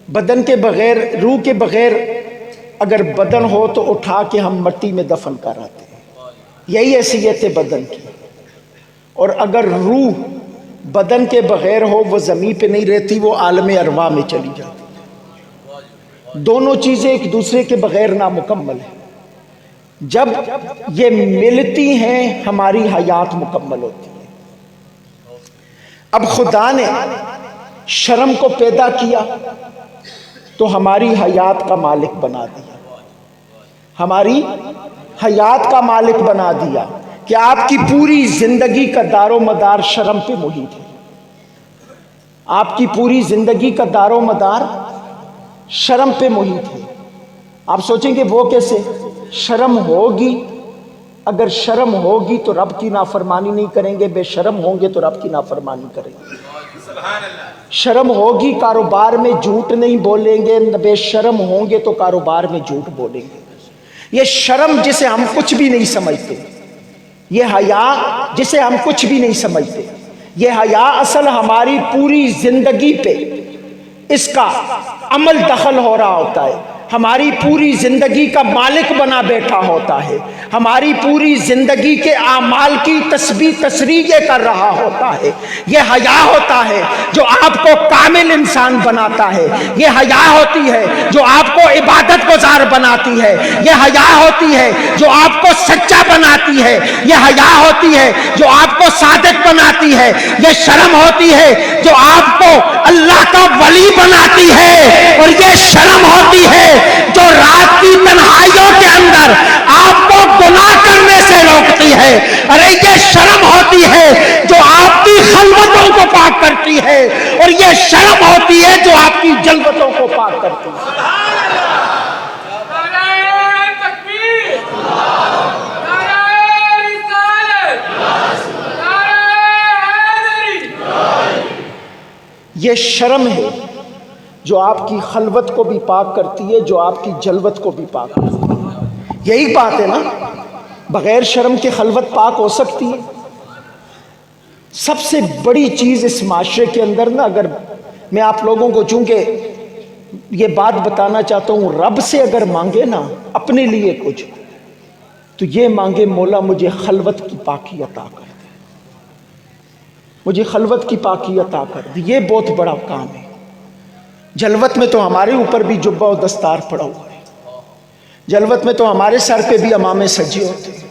بدن کے بغیر، روح کے بغیر اگر بدن ہو تو اٹھا کے ہم مٹی میں دفن کر آتے ہیں، یہی حیثیت ہے بدن کی۔ اور اگر روح بدن کے بغیر ہو، وہ زمین پہ نہیں رہتی، وہ عالم ارواح میں چلی جاتی۔ دونوں چیزیں ایک دوسرے کے بغیر نامکمل ہیں۔ جب یہ ملتی ہیں ہماری حیات مکمل ہوتی ہے۔ اب خدا نے شرم کو پیدا کیا تو ہماری حیات کا مالک بنا دیا، ہماری حیات کا مالک بنا دیا کہ آپ کی پوری زندگی کا دار و مدار شرم پہ محیط ہے۔ آپ کی پوری زندگی کا دار و مدار شرم پہ محیط ہے۔ آپ سوچیں گے وہ کیسے؟ شرم ہوگی، اگر شرم ہوگی تو رب کی نافرمانی نہیں کریں گے، بے شرم ہوں گے تو رب کی نافرمانی کریں گے۔ شرم ہوگی، کاروبار میں جھوٹ نہیں بولیں گے، بے شرم ہوں گے تو کاروبار میں جھوٹ بولیں گے۔ یہ شرم جسے ہم کچھ بھی نہیں سمجھتے، یہ حیا جسے ہم کچھ بھی نہیں سمجھتے، یہ حیا اصل ہماری پوری زندگی پہ اس کا عمل دخل ہو رہا ہوتا ہے، ہماری پوری زندگی کا مالک بنا بیٹھا ہوتا ہے، ہماری پوری زندگی کے اعمال کی تسبیح تصریح کر رہا ہوتا ہے۔ یہ حیا ہوتا ہے جو آپ کو کامل انسان بناتا ہے، یہ حیا ہوتی ہے جو آپ کو عبادت گزار بناتی ہے، یہ حیا ہوتی ہے جو آپ کو سچا بناتی ہے، یہ حیا ہوتی ہے جو آپ کو صادق بناتی ہے، یہ شرم ہوتی ہے جو آپ کو اللہ کا ولی بناتی ہے، اور یہ شرم ہوتی ہے جو رات کی تنہائیوں کے اندر آپ کو گناہ کرنے سے روکتی ہے۔ ارے یہ شرم ہوتی ہے جو آپ کی خلوتوں کو پاک کرتی ہے، اور یہ شرم ہوتی ہے جو آپ کی جلوتوں کو پاک کرتی ہے۔ یہ شرم ہے جو آپ کی خلوت کو بھی پاک کرتی ہے، جو آپ کی جلوت کو بھی پاک کرتی ہے۔ یہی بات ہے نا، بغیر شرم کے خلوت پاک ہو سکتی ہے؟ سب سے بڑی چیز اس معاشرے کے اندر نا، اگر میں آپ لوگوں کو، چونکہ یہ بات بتانا چاہتا ہوں، رب سے اگر مانگے نا اپنے لیے کچھ، تو یہ مانگے مولا مجھے خلوت کی پاکی عطا کر دے، مجھے خلوت کی پاکی عطا کر دے۔ یہ بہت بڑا کام ہے۔ جلوت میں تو ہمارے اوپر بھی جبہ و دستار پڑا ہوا ہے، جلوت میں تو ہمارے سر پہ بھی امامے سجے ہوتے ہیں۔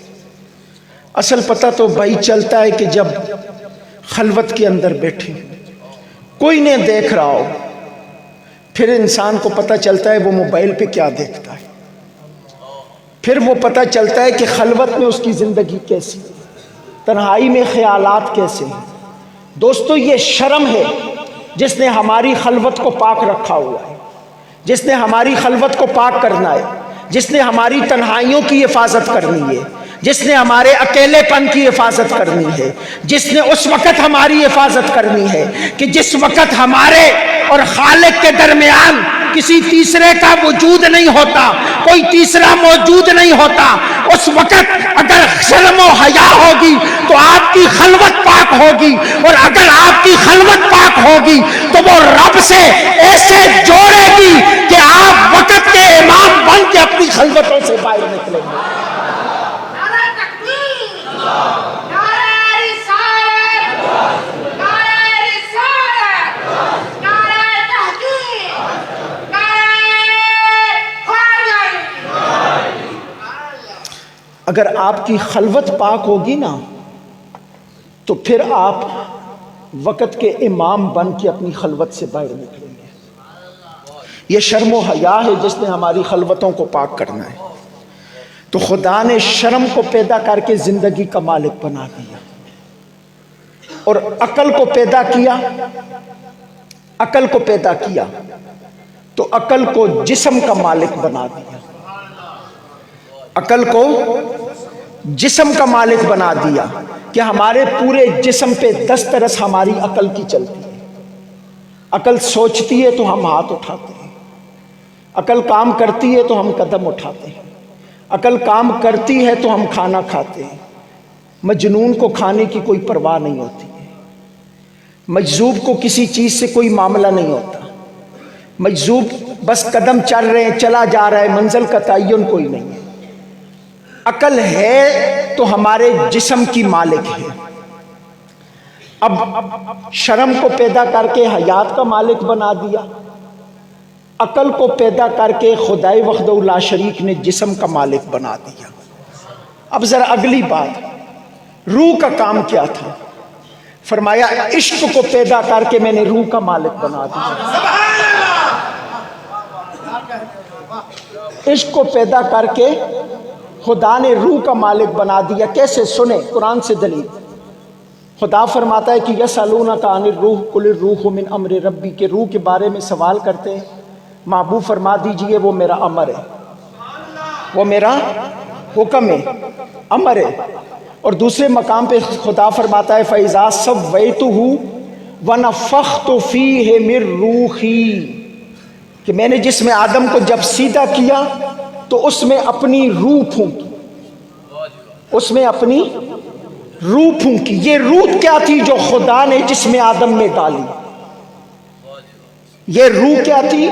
اصل پتہ تو بھائی چلتا ہے کہ جب خلوت کے اندر بیٹھے کوئی نہیں دیکھ رہا ہو، پھر انسان کو پتہ چلتا ہے وہ موبائل پہ کیا دیکھتا ہے، پھر وہ پتہ چلتا ہے کہ خلوت میں اس کی زندگی کیسی، تنہائی میں خیالات کیسے ہیں۔ دوستو یہ شرم ہے جس نے ہماری خلوت کو پاک رکھا ہوا ہے، جس نے ہماری خلوت کو پاک کرنا ہے، جس نے ہماری تنہائیوں کی حفاظت کرنی ہے، جس نے ہمارے اکیلے پن کی حفاظت کرنی ہے، جس نے اس وقت ہماری حفاظت کرنی ہے کہ جس وقت ہمارے اور خالق کے درمیان کسی تیسرے کا وجود نہیں ہوتا، کوئی تیسرا موجود نہیں ہوتا، اس وقت اگر شرم و حیا ہوگی تو آپ کی خلوت پاک ہوگی، اور اگر آپ کی خلوت پاک ہوگی تو وہ رب سے ایسے جوڑے گی کہ آپ وقت کے امام بن کے اپنی خلوتوں سے باہر نکلیں گے۔ اگر آپ کی خلوت پاک ہوگی نا تو پھر آپ وقت کے امام بن کے اپنی خلوت سے باہر نکلیں گے۔ یہ شرم و حیا ہے جس نے ہماری خلوتوں کو پاک کرنا ہے۔ تو خدا نے شرم کو پیدا کر کے زندگی کا مالک بنا دیا، اور عقل کو پیدا کیا، عقل کو پیدا کیا تو عقل کو جسم کا مالک بنا دیا، عقل کو جسم کا مالک بنا دیا کہ ہمارے پورے جسم پہ دسترس ہماری عقل کی چلتی ہے۔ عقل سوچتی ہے تو ہم ہاتھ اٹھاتے ہیں، عقل کام کرتی ہے تو ہم قدم اٹھاتے ہیں، عقل کام کرتی ہے تو ہم کھانا کھاتے ہیں۔ مجنون کو کھانے کی کوئی پرواہ نہیں ہوتی ہے، مجذوب کو کسی چیز سے کوئی معاملہ نہیں ہوتا، مجذوب بس قدم چل رہے ہیں، چلا جا رہا ہے، منزل کا تعین کوئی نہیں ہے۔ عقل ہے تو ہمارے جسم کی مالک ہے۔ اب شرم کو پیدا کر کے حیات کا مالک بنا دیا، عقل کو پیدا کر کے خدائے وحدہ لا شریک نے جسم کا مالک بنا دیا۔ اب ذرا اگلی بات، روح کا کام کیا تھا؟ فرمایا عشق کو پیدا کر کے میں نے روح کا مالک بنا دیا۔ عشق کو پیدا کر کے خدا نے روح کا مالک بنا دیا۔ کیسے؟ سنیں قرآن سے دلیل۔ خدا فرماتا ہے کہ یسألونک عن الروح قل الروح من امر ربی، کہ روح کے بارے میں سوال کرتے ہیں، محبوب فرما دیجئے وہ میرا امر ہے، وہ میرا حکم ہے، امر ہے۔ اور دوسرے مقام پہ خدا فرماتا ہے فَإِذَا سَوَّيْتُهُ وَنَفَخْتُ فِيهِ مِن رُوحِي، کہ میں نے جسم آدم کو جب سیدھا کیا تو اس میں اپنی روح پھونکی، اس میں اپنی روح پھونکی۔ یہ روح کیا تھی جو خدا نے جسم آدم میں ڈالی؟ یہ روح کیا تھی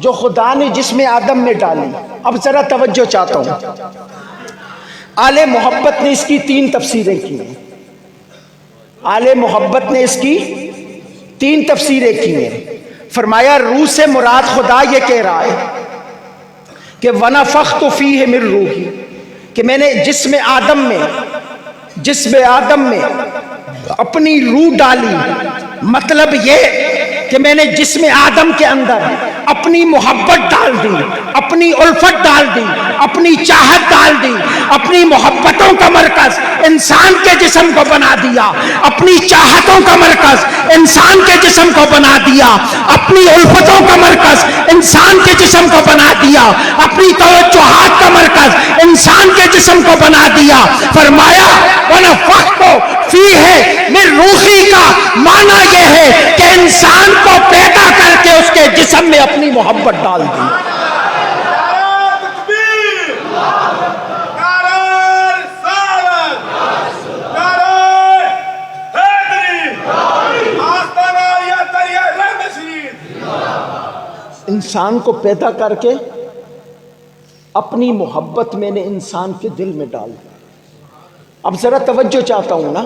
جو خدا نے جسم آدم میں ڈالی؟ اب ذرا توجہ چاہتا ہوں، آل محبت نے اس کی 3 تفسیریں کی ہیں، آل محبت نے اس کی 3 تفسیریں کی ہیں۔ فرمایا روح سے مراد خدا یہ کہہ رہا ہے کہ وَنَفَخْتُ فِيهِ مِن رُوحِي، کہ میں نے جسم آدم میں اپنی روح ڈالی۔ مطلب یہ کہ میں نے جسم آدم کے اندر اپنی محبت ڈال دی، اپنی الفت ڈال دی، اپنی چاہت ڈال دی، اپنی محبتوں کا مرکز انسان کے جسم کو بنا دیا، اپنی چاہتوں کا مرکز انسان کے جسم کو بنا دیا، اپنی الفتوں کا مرکز انسان کے جسم کو بنا دیا، اپنی توجہات کا مرکز انسان کے جسم کو بنا دیا۔ فرمایا وَنَفَخْتُ فِيهِ مِن رُوحِي کا معنی یہ ہے کہ انسان کو پیدا کر کے اس کے جسم میں اپنی محبت ڈال دی۔ انسان کو پیدا کر کے اپنی محبت میں نے انسان کے دل میں ڈال دی۔ اب ذرا توجہ چاہتا ہوں نا،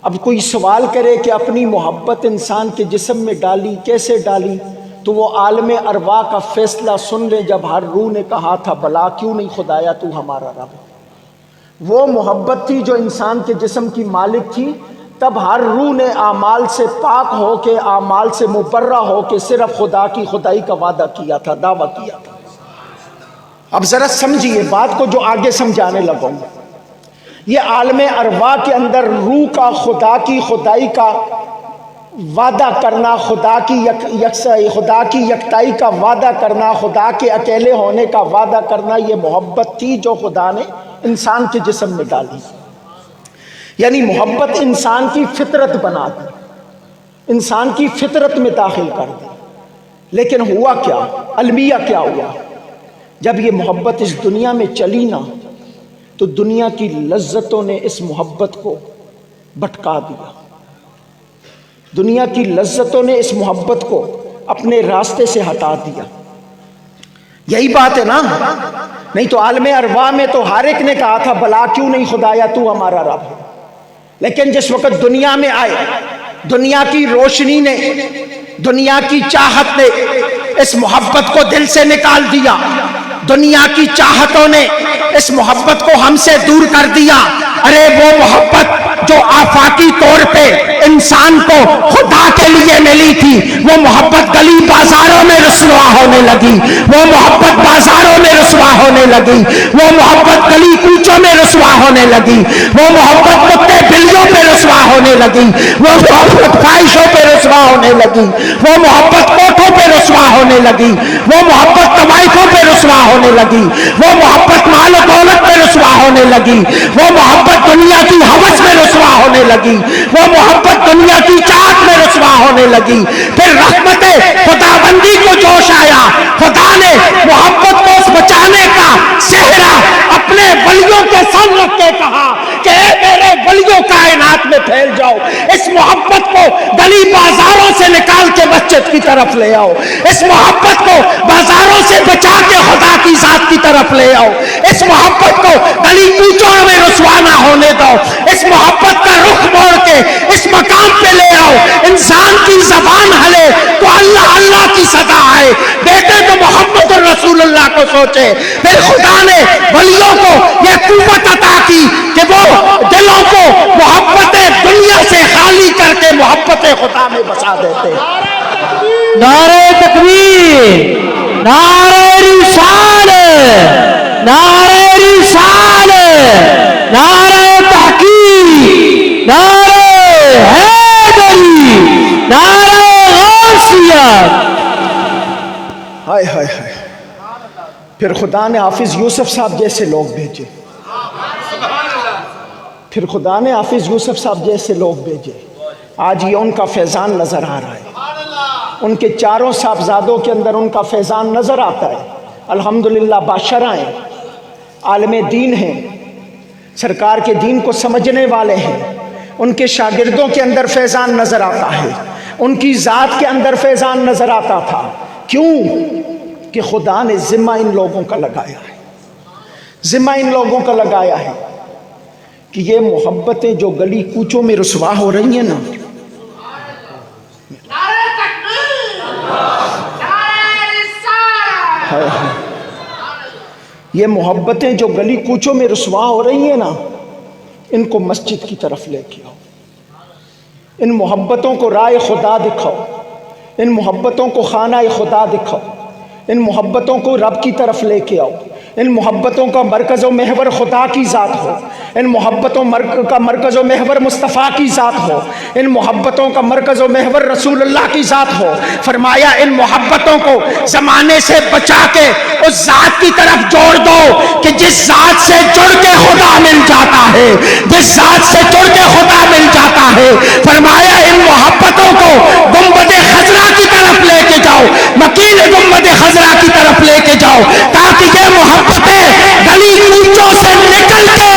اب کوئی سوال کرے کہ اپنی محبت انسان کے جسم میں ڈالی، کیسے ڈالی؟ تو وہ عالم ارواح کا فیصلہ سن لیں جب ہر روح نے کہا تھا بلا کیوں نہیں خدایا تو ہمارا رب۔ وہ محبت تھی جو انسان کے جسم کی مالک تھی، تب ہر روح نے اعمال سے پاک ہو کے، اعمال سے مبرہ ہو کے صرف خدا کی خدائی کا وعدہ کیا تھا، دعویٰ کیا تھا۔ اب ذرا سمجھیے بات کو جو آگے سمجھانے لگا ہوں۔ یہ عالم ارواح کے اندر روح کا خدا کی خدائی کا وعدہ کرنا، خدا کی یکتائی کا وعدہ کرنا، خدا کے اکیلے ہونے کا وعدہ کرنا، یہ محبت تھی جو خدا نے انسان کے جسم میں ڈالی۔ یعنی محبت انسان کی فطرت بنا دی، انسان کی فطرت میں داخل کر دی۔ لیکن ہوا کیا؟ المیہ کیا ہوا؟ جب یہ محبت اس دنیا میں چلی نا تو دنیا کی لذتوں نے اس محبت کو بھٹکا دیا، دنیا کی لذتوں نے اس محبت کو اپنے راستے سے ہٹا دیا۔ یہی بات ہے نا؟ نہیں تو عالم ارواح میں تو ہر ایک نے کہا تھا بلا کیوں نہیں خدایا تو ہمارا رب ہے۔ لیکن جس وقت دنیا میں آئے، دنیا کی روشنی نے، دنیا کی چاہت نے اس محبت کو دل سے نکال دیا، دنیا کی چاہتوں نے اس محبت کو ہم سے دور کر دیا۔ ارے وہ محبت جو آفاقی طور پہ انسان کو خدا کے لیے ملی تھی، وہ محبت گلی بازاروں میں رسوا ہونے لگی، وہ محبت بازاروں میں رسوا ہونے لگی، وہ محبت گلی کوچوں میں رسوا ہونے لگی، وہ محبت کتے بلیوں پہ رسوا ہونے لگی، وہ محبت خواہشوں پہ رسوا ہونے لگی، وہ محبت کوٹھوں پہ رسوا ہونے لگی، وہ محبت طوائفوں پہ رسوا ہونے لگی، وہ محبت مال و دولت پہ رسوا ہونے لگی، وہ محبت دنیا کی ہوس میں رسوا ہونے لگی، وہ محبت دنیا کی چاہت میں رسوا ہونے لگی۔ پھر رحمت خداوندی کو جوش آیا، خدا نے محبت کو بچانے کا صحرا اپنے ولیوں کے سامنے رکھ کے کہا کہ اے میرے ولیوں کائنات میں پھیل جاؤ، اس محبت کو گلی بازاروں سے نکال کے مسجد کی طرف لے آؤ، اس محبت کو بازاروں سے بچا کے خدا کی ذات کی طرف لے آؤ، اس محبت کو گلی کوچوں میں رسوا نہ ہونے دو، اس محبت کا رخ موڑ کے اس مقام پہ لے آؤ، انسان کی زبان ہلے تو اللہ اللہ کی صدا آئے، بیٹے تو محمد رسول اللہ کو سوچے۔ پھر خدا نے ولیوں کو یہ قوت عطا کی کہ وہ دلوں کو محبت دنیا سے خالی کر کے محبت خدا میں بسا دیتے۔ نعرہ تکبیر، نعرہ رسالت، نعرہ رسالت، نعرہ تحقیق، نعرہ حیدری، نعرہ غوثیت۔ ہائے ہائے ہائے، پھر خدا نے حافظ یوسف صاحب جیسے لوگ بھیجے، پھر خدا نے حافظ یوسف صاحب جیسے لوگ بھیجے۔ آج یہ ان کا فیضان نظر آ رہا ہے، ان کے چاروں صاحبزادوں کے اندر ان کا فیضان نظر آتا ہے۔ الحمدللہ بادشاہ ہیں، عالم دین ہیں، سرکار کے دین کو سمجھنے والے ہیں، ان کے شاگردوں کے اندر فیضان نظر آتا ہے، ان کی ذات کے اندر فیضان نظر آتا تھا۔ کیوں؟ کہ خدا نے ذمہ ان لوگوں کا لگایا ہے، ذمہ ان لوگوں کا لگایا ہے کہ یہ محبتیں جو گلی کوچوں میں رسوا ہو رہی ہیں نا، یہ محبتیں جو گلی کوچوں میں رسوا ہو رہی ہیں نا، ان کو مسجد کی طرف لے کے آؤ، ان محبتوں کو رائے خدا دکھاؤ، ان محبتوں کو خانہ خدا دکھاؤ، ان محبتوں کو رب کی طرف لے کے آؤ، ان محبتوں کا مرکز و محور خدا کی ذات ہو، ان محبتوں کا مرکز و محور مصطفیٰ کی ذات ہو، ان محبتوں کا مرکز و محور رسول اللہ کی ذات ہو۔ فرمایا ان محبتوں کو زمانے سے بچا کے اس ذات کی طرف جوڑ دو کہ جس ذات سے جڑ کے خدا مل جاتا ہے، جس ذات سے جڑ کے خدا مل جاتا ہے۔ فرمایا ان محبتوں کو گنبد خضرا کی طرف لے کے جاؤ، مکین گنبد خضرا کی طرف لے کے جاؤ، تاکہ یہ محبتیں گلی کوچوں سے نکل کے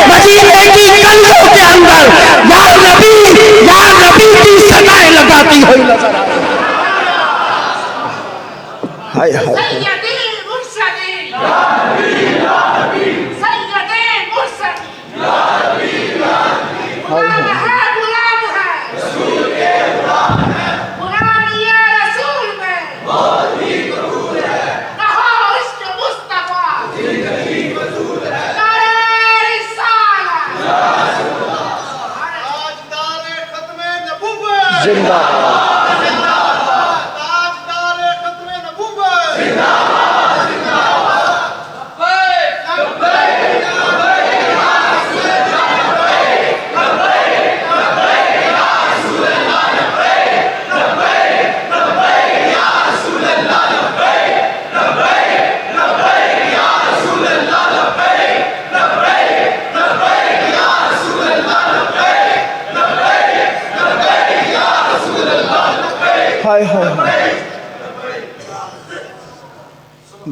مدینے کی گلیوں کے اندر یا نبی کی صدائیں لگاتی ہوئی نظر آئے۔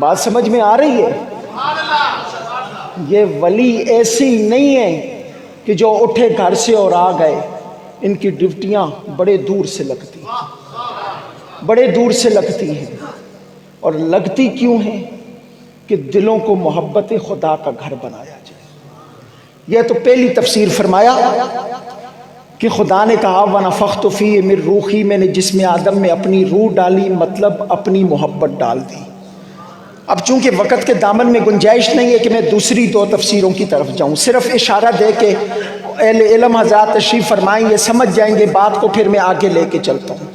بات سمجھ میں آ رہی ہے؟ یہ ولی ایسی نہیں ہے کہ جو اٹھے گھر سے اور آ گئے. ان کی ڈیوٹیاں بڑے دور سے لگتی ہیں، بڑے دور سے لگتی ہیں. اور لگتی کیوں ہیں؟ کہ دلوں کو محبت خدا کا گھر بنایا جائے. یہ تو پہلی تفسیر فرمایا کہ خدا نے کہا وَنَفَخْتُ فِيهِ مِن رُوحِي، میں نے جسم آدم میں اپنی روح ڈالی، مطلب اپنی محبت ڈال دی. اب چونکہ وقت کے دامن میں گنجائش نہیں ہے کہ میں دوسری دو تفسیروں کی طرف جاؤں، صرف اشارہ دے کے اہل علم حضرات تشریف فرمائیں، یہ سمجھ جائیں گے بات کو، پھر میں آگے لے کے چلتا ہوں.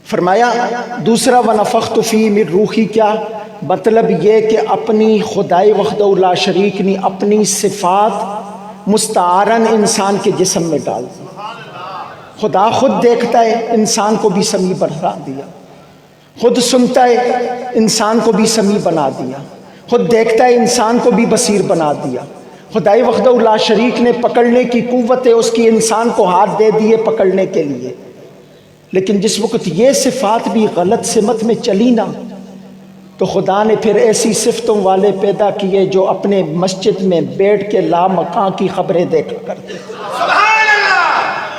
فرمایا دوسرا وَنَفَخْتُ فِيهِ مِن رُوحِي، کیا مطلب یہ کہ اپنی خدائی وحدہ لا شریک نے اپنی صفات مستعارن انسان کے جسم میں ڈال دی. خدا خود دیکھتا ہے، انسان کو بھی سمیع بنا دیا. خود سنتا ہے، انسان کو بھی سمیع بنا دیا. خود دیکھتا ہے، انسان کو بھی بصیر بنا دیا. خدائی وحدہ لا شریک نے پکڑنے کی قوت ہے، اس کی انسان کو ہاتھ دے دیے پکڑنے کے لیے. لیکن جس وقت یہ صفات بھی غلط سمت میں چلی نا، تو خدا نے پھر ایسی صفتوں والے پیدا کیے جو اپنے مسجد میں بیٹھ کے لامکاں کی خبریں دیکھا کرتے.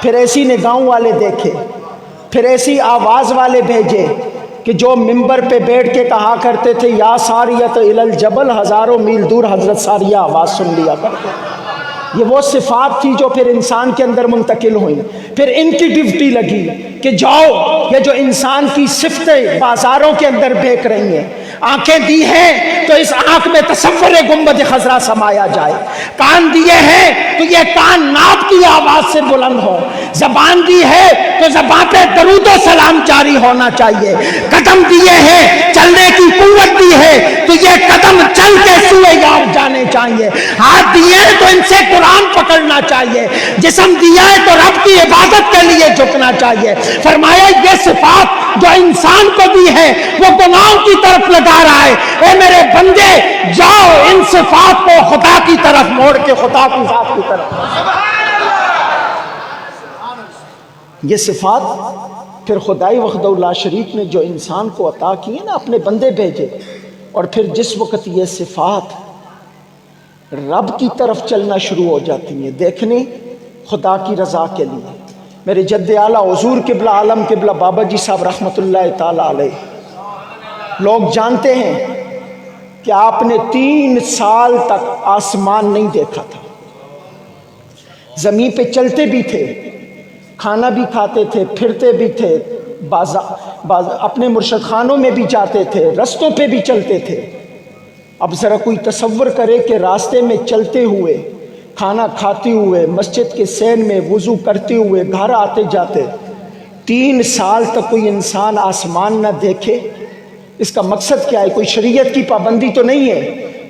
پھر ایسی نگاہوں والے دیکھے، پھر ایسی آواز والے بھیجے کہ جو ممبر پہ بیٹھ کے کہا کرتے تھے یا ساریت الی الجبل، ہزاروں میل دور حضرت ساریہ آواز سن لیا کرتے. یہ وہ صفات تھی جو پھر انسان کے اندر منتقل ہوئیں. پھر ان کی ڈیوٹی لگی کہ جاؤ، یہ جو انسان کی صفتیں بازاروں کے اندر بہک رہی ہیں، آنکھیں دی ہیں تو اس آنکھ میں تصور گنبد خضرا سمایا جائے، کان دیے ہیں تو یہ کان نعت کی آواز سے بلند ہو، زبان دی ہے تو زبان پہ درود و سلام جاری ہونا چاہیے، قدم دیے ہیں چلنے کی قوت دی ہے تو یہ قدم چل کے سوئے یار جانے چاہیے، ہاتھ دیے ہیں تو ان سے قرآن پکڑنا چاہیے، جسم دیا ہے تو رب کی عبادت کے لیے جھکنا چاہیے. فرمایا یہ صفات جو انسان کو دی ہے وہ گناہوں کی طرف لگا رہا ہے. اے میرے بندے جاؤ ان صفات کو خدا کی طرف موڑ کے خدا کی ذات کی طرف. یہ صفات پھر خدائی وحدہ لا شریک نے جو انسان کو عطا کیے نا، اپنے بندے بھیجے، اور پھر جس وقت یہ صفات رب کی طرف چلنا شروع ہو جاتی ہیں، دیکھنے خدا کی رضا کے لیے. میرے جد اعلیٰ حضور قبلہ عالم قبلہ بابا جی صاحب رحمۃ اللہ تعالیٰ علیہ، لوگ جانتے ہیں کہ آپ نے 3 سال تک آسمان نہیں دیکھا تھا. زمین پہ چلتے بھی تھے، کھانا بھی کھاتے تھے، پھرتے بھی تھے، اپنے مرشد خانوں میں بھی جاتے تھے، رستوں پہ بھی چلتے تھے. اب ذرا کوئی تصور کرے کہ راستے میں چلتے ہوئے، کھانا کھاتے ہوئے، مسجد کے سین میں وضو کرتے ہوئے، گھر آتے جاتے 3 سال تک کوئی انسان آسمان نہ دیکھے. اس کا مقصد کیا ہے؟ کوئی شریعت کی پابندی تو نہیں ہے،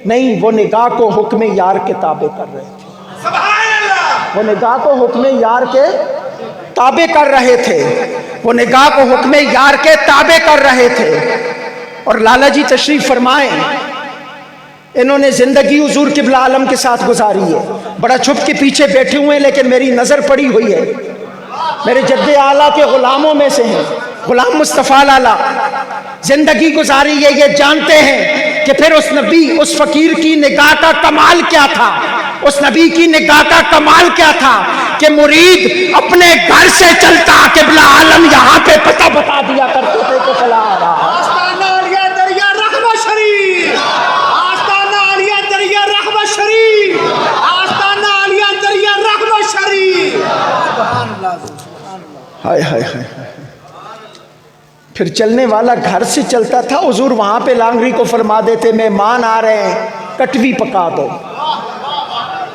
نہیں، وہ نگاہ کو حکم یار کے تابع کر رہے تھے. وہ نگاہ کو حکم یار کے تابع کر رہے تھے، وہ نگاہ کو حکم یار کے تابع کر رہے تھے. اور لالا جی تشریف فرمائیں، انہوں نے زندگی حضور قبلہ عالم کے ساتھ گزاری ہے، بڑا چھپ کے پیچھے بیٹھے ہوئے ہیں، لیکن میری نظر پڑی ہوئی ہے. میرے جد اعلیٰ کے غلاموں میں سے ہیں، غلام مصطفیٰ لالا. زندگی گزاری ہے، یہ جانتے ہیں کہ پھر اس نبی، اس فقیر کی نگاہ کا کمال کیا تھا. اس نبی کی نگاہ کا کمال کیا تھا کہ مرید اپنے گھر سے چلتا قبلہ عالم یہاں پہ پتہ بتا دیا کرتے تھے کہ چلا آ رہا. آستانہ عالیہ دریا رحمت شریف، آستانہ عالیہ دریا رحمت شریف، آستانہ عالیہ دریا رحمت شریف. ہائے ہائے ہائے. پھر چلنے والا گھر سے چلتا تھا، حضور وہاں پہ لانگری کو فرما دیتے مہمان آ رہے ہیں کٹوی پکا دو،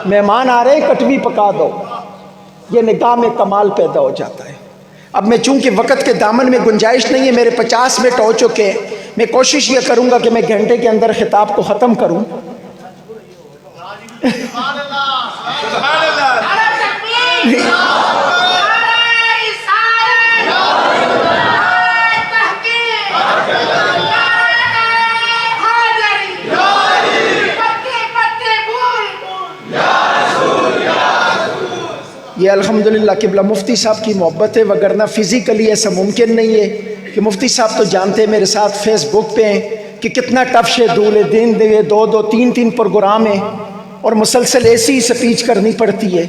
مہمان آ رہے ہیں کٹوی پکا دو. یہ نگاہ میں کمال پیدا ہو جاتا ہے. اب میں چونکہ وقت کے دامن میں گنجائش نہیں ہے، میرے 50 منٹ ہو چکے ہیں، میں کوشش یہ کروں گا کہ میں گھنٹے کے اندر خطاب کو ختم کروں. یہ الحمدللہ قبلہ مفتی صاحب کی محبت ہے، وگرنہ فزیکلی ایسا ممکن نہیں ہے کہ مفتی صاحب تو جانتے ہیں میرے ساتھ فیس بک پہ ہیں، کہ کتنا ٹف شیڈول ہے، دن دے 2 3 پروگرام ہیں اور مسلسل ایسی سپیچ کرنی پڑتی ہے۔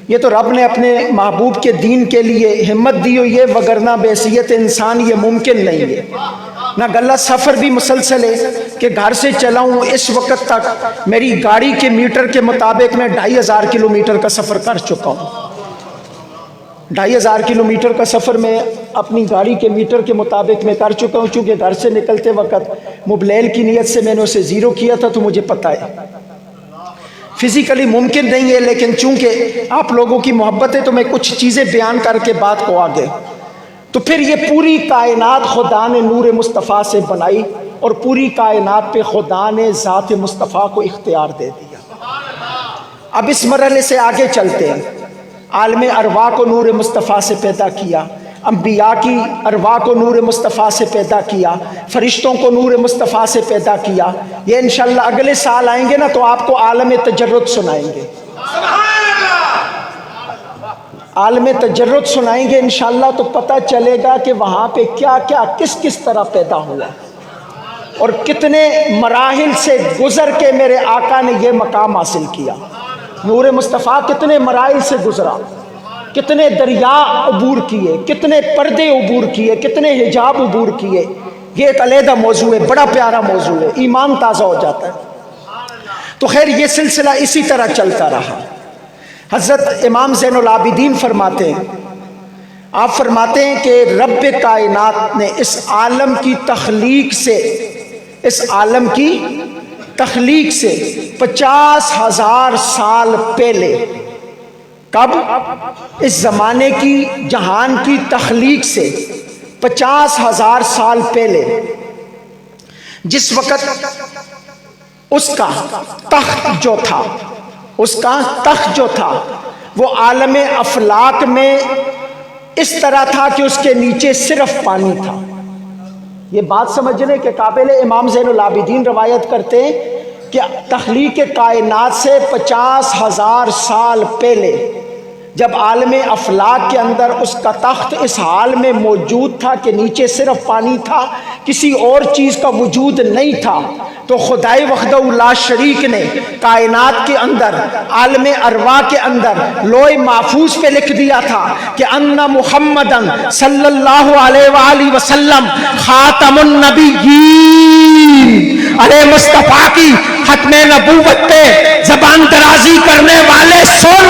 یہ تو رب نے اپنے محبوب کے دین کے لیے ہمت دی ہوئی ہے، وگرنہ بحیثیت انسان یہ ممکن نہیں ہے۔ نہ گلہ سفر بھی مسلسل ہے کہ گھر سے چلا ہوں اس وقت تک میری گاڑی کے میٹر کے مطابق میں 2500 کلومیٹر کا سفر کر چکا ہوں۔ 2500 کلومیٹر کا سفر میں اپنی گاڑی کے میٹر کے مطابق میں کر چکا ہوں، چونکہ گھر سے نکلتے وقت مبلیل کی نیت سے میں نے اسے 0 کیا تھا، تو مجھے پتہ ہے فزیکلی ممکن نہیں ہے، لیکن چونکہ آپ لوگوں کی محبت ہے تو میں کچھ چیزیں بیان کر کے بات کو آگے۔ تو پھر یہ پوری کائنات خدا نے نور مصطفیٰ سے بنائی اور پوری کائنات پہ خدا نے ذات مصطفیٰ کو اختیار دے دیا۔ اب اس مرحلے سے آگے چلتے ہیں۔ عالم ارواح کو نور مصطفیٰ سے پیدا کیا، انبیاء کی ارواح کو نور مصطفیٰ سے پیدا کیا، فرشتوں کو نور مصطفیٰ سے پیدا کیا۔ یہ انشاءاللہ اگلے سال آئیں گے نا تو آپ کو عالم تجرد سنائیں گے، عالم تجرد سنائیں گے انشاءاللہ، تو پتہ چلے گا کہ وہاں پہ کیا کیا کس طرح پیدا ہوا اور کتنے مراحل سے گزر کے میرے آقا نے یہ مقام حاصل کیا۔ نور مصطفیٰ کتنے مراحل سے گزرا، کتنے دریا عبور کیے، کتنے پردے عبور کیے، کتنے حجاب عبور کیے۔ یہ ایک علیحدہ موضوع ہے، بڑا پیارا موضوع ہے، ایمان تازہ ہو جاتا ہے۔ تو خیر یہ سلسلہ اسی طرح چلتا رہا۔ حضرت امام زین العابدین فرماتے ہیں، آپ فرماتے ہیں کہ رب کائنات نے اس عالم کی تخلیق سے 50,000 سال پہلے، کب؟ اس زمانے کی جہان کی تخلیق سے 50,000 سال پہلے، جس وقت اس کا تخت جو تھا وہ عالم افلاک میں اس طرح تھا کہ اس کے نیچے صرف پانی تھا۔ یہ بات سمجھنے کے قابل امام زین العابدین روایت کرتے ہیں کہ تخلیق کائنات سے 50,000 سال پہلے جب عالم افلاک کے اندر اس کا تخت اس حال میں موجود تھا کہ نیچے صرف پانی تھا، کسی اور چیز کا وجود نہیں تھا، تو خدائے وحدہ لا شریک نے کائنات کے اندر عالم ارواح کے اندر لوح محفوظ پہ لکھ دیا تھا کہ ان محمدن صلی اللہ علیہ وآلہ وسلم خاتم النبیین۔ ارے مصطفیٰ کی ختم نبوت پہ زبان درازی کرنے والے سن،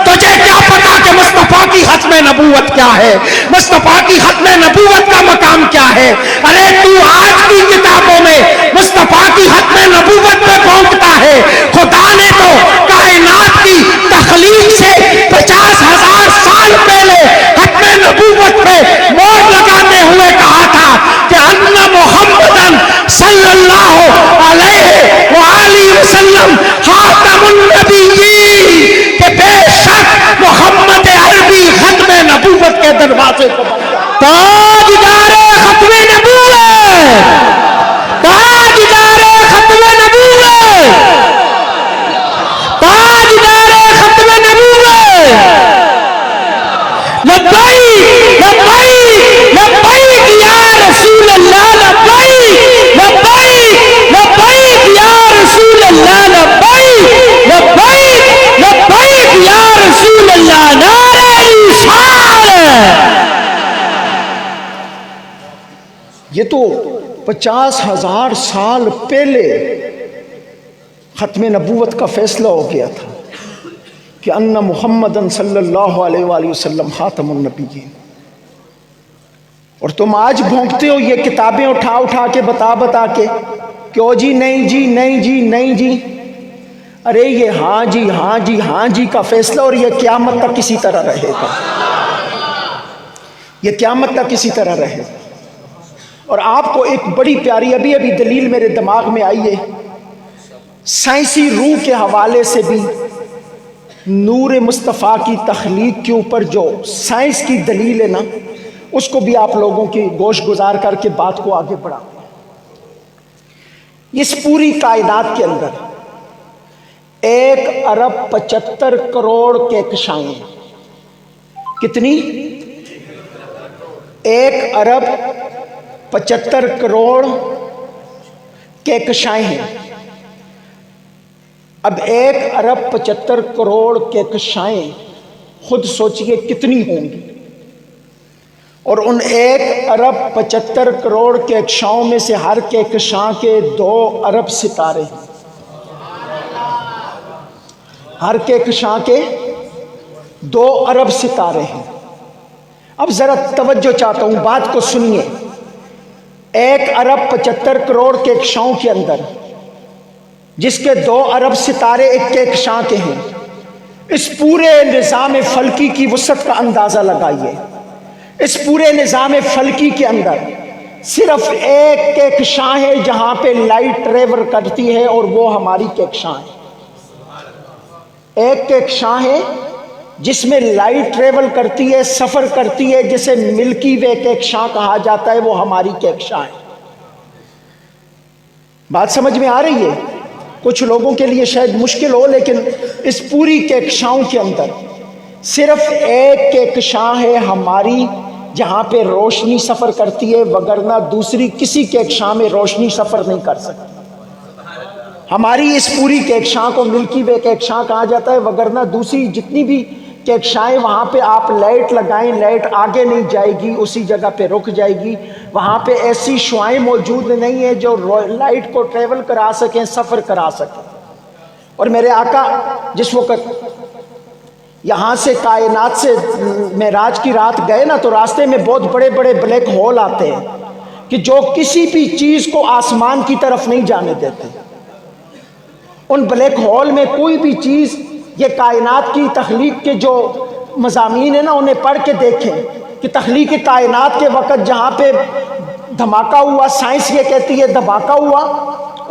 تجھے کیا پتا کہ مصطفیٰ کی ختم نبوت کیا ہے، مصطفیٰ کی ختم نبوت کا مقام کیا ہے؟ ارے تو آج کی کتابوں میں مصطفیٰ کی ختم نبوت پہ پہنچتا ہے، خدا نے تو کائنات کی تخلیق سے 50,000 سال پہلے ختم نبوت پہ مور لگاتے ہوئے کہا تھا کہ ان محمدن صلی اللہ علیہ وآلہ وسلم خاتم النبیین، کہ بے شک محمد عربی ختم نبوت کے دروازے کو تاجدار ختم نبوت، تاجدار ختم نبوت، تاجدار ختم نبوت۔ لبیک لبیک لبیک یا رسول اللہ، لبیک لبیک لبیک یا رسول اللہ، لبیک لبیک لبیک یا رسول اللہ، نعرہ رسالت۔ یہ تو 50,000 سال پہلے ختم نبوت کا فیصلہ ہو گیا تھا کہ ان محمدن صلی اللہ علیہ وآلہ وسلم خاتم النبیین۔ اور تم آج بھونکتے ہو یہ کتابیں اٹھا کے بتا کے کہ او جی نہیں جی نہیں جی نہیں جی۔ ارے یہ ہاں جی ہاں جی ہاں جی کا فیصلہ اور یہ قیامت تک کسی طرح رہے گا، یہ قیامت تک کسی طرح رہے گا۔ اور آپ کو ایک بڑی پیاری ابھی دلیل میرے دماغ میں آئی ہے، سائنسی روح کے حوالے سے بھی نور مصطفیٰ کی تخلیق کے اوپر جو سائنس کی دلیل ہے نا، اس کو بھی آپ لوگوں کی گوش گزار کر کے بات کو آگے بڑھا۔ اس پوری کائنات کے اندر 1 ارب 75 کروڑ کہکشائیں، کتنی؟ 1 ارب 75 کروڑ کہکشائیں ہیں. اب 1,75,00,00,000 کہکشائیں خود سوچئے کتنی ہوں گی، اور ان 1,75,00,000,000 کہکشاؤں میں سے ہر کہکشاں کے 2 ارب ستارے ہیں. ہر کہکشاں کے 2 ارب ستارے ہیں. اب ذرا توجہ چاہتا ہوں، بات کو سنیے. 1,75,00,000,000 کہکشاؤں کے اندر جس کے 2 ارب ستارے ایک کہکشاں کے ہیں، اس پورے نظام فلکی کی وسعت کا اندازہ لگائیے. اس پورے نظام فلکی کے اندر صرف ایک کہکشاں ہے جہاں پہ لائٹ ٹریول کرتی ہے، اور وہ ہماری کہکشاں ہے. ایک کہکشاں ہے جس میں لائٹ ٹریول کرتی ہے، سفر کرتی ہے، جسے ملکی وے کہکشاں کہا جاتا ہے، وہ ہماری کہکشاں ہے. بات سمجھ میں آ رہی ہے؟ کچھ لوگوں کے لیے شاید مشکل ہو، لیکن اس پوری کہکشاؤں کے اندر صرف ایک کہکشاں ہے ہماری جہاں پہ روشنی سفر کرتی ہے، وگرنہ دوسری کسی کہکشاں میں روشنی سفر نہیں کر سکتی. ہماری اس پوری کہکشاں کو ملکی وے کہکشاں کہا جاتا ہے، وگرنہ دوسری جتنی بھی کہکشائیں وہاں پہ آپ لائٹ لگائیں، لائٹ آگے نہیں جائے گی، اسی جگہ پہ رک جائے گی. وہاں پہ ایسی شعاعیں موجود نہیں ہیں جو لائٹ کو ٹریول کرا سکیں، سفر کرا سکیں. اور میرے آقا جس وقت یہاں سے کائنات سے معراج کی رات گئے نا، تو راستے میں بہت بڑے بڑے بلیک ہول آتے ہیں کہ جو کسی بھی چیز کو آسمان کی طرف نہیں جانے دیتے. ان بلیک ہول میں کوئی بھی چیز، یہ کائنات کی تخلیق کے جو مضامین ہیں نا، انہیں پڑھ کے دیکھیں کہ تخلیق کائنات کے وقت جہاں پہ دھماکہ ہوا، سائنس یہ کہتی ہے دھماکہ ہوا،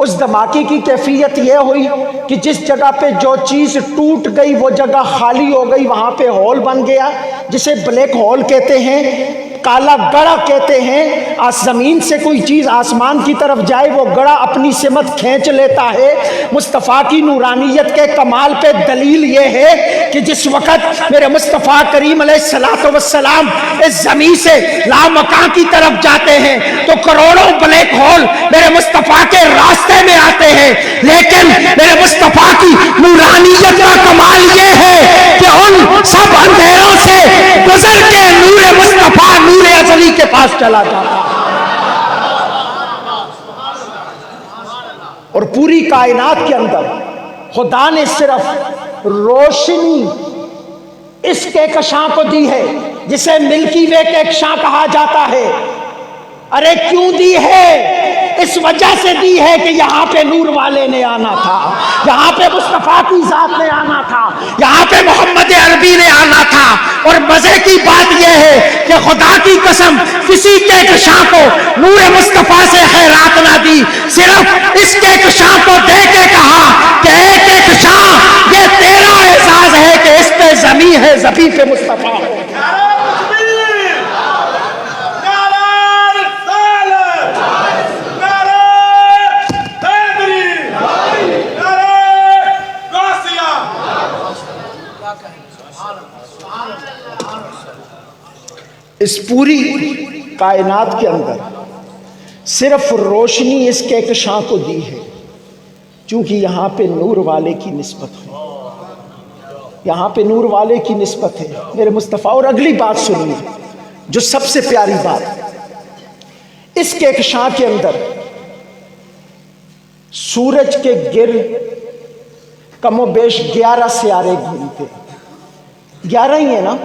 اس دھماکے کی کیفیت یہ ہوئی کہ جس جگہ پہ جو چیز ٹوٹ گئی وہ جگہ خالی ہو گئی، وہاں پہ ہول بن گیا جسے بلیک ہول کہتے ہیں، کالا گڑا کہتے ہیں. زمین سے کوئی چیز آسمان کی طرف جائے، وہ گڑا اپنی سمت کھینچ لیتا ہے. مصطفیٰ کی نورانیت کے کمال پہ دلیل یہ ہے کہ جس وقت میرے مصطفیٰ کریم علیہ السلام اس زمین سے لامکان کی طرف جاتے ہیں تو کروڑوں بلیک ہول میرے مصطفیٰ کے راستے میں آتے ہیں. لیکن میرے مصطفیٰ کی نورانیت کا کمال یہ ہے کہ ان سب اندھیروں سے گزر کے نور مصطفیٰ نور ازلی کے پاس چلا جاتا. اور پوری کائنات کے اندر خدا نے صرف روشنی اس کہکشاں کو دی ہے جسے ملکی وے کہکشاں کہا جاتا ہے. ارے کیوں دی ہے؟ اس وجہ سے دی ہے کہ یہاں پہ نور والے نے آنا تھا، یہاں پہ مصطفیٰ کی ذات نے آنا تھا، یہاں پہ محمد عربی نے آنا تھا. اور مزے کی بات یہ ہے کہ خدا کی قسم کسی کہکشاں کو نور مصطفیٰ سے خیرات نہ دی، صرف اس کہکشاں کو دے کے کہا کہ اے کہکشاں، یہ تیرا اعزاز ہے کہ اس پہ زمین ہے، زمین پہ مصطفیٰ ہو. اس پوری کائنات کے اندر صرف روشنی اس کہکشاں کو دی ہے چونکہ یہاں پہ نور والے کی نسبت ہے، یہاں پہ نور والے کی نسبت ہے میرے مصطفیٰ. اور اگلی بات سنیے جو سب سے پیاری بات، اس کہکشاں کے اندر سورج کے گرد کم و بیش 11 سیارے گھومتے. 11 ہی ہے نا،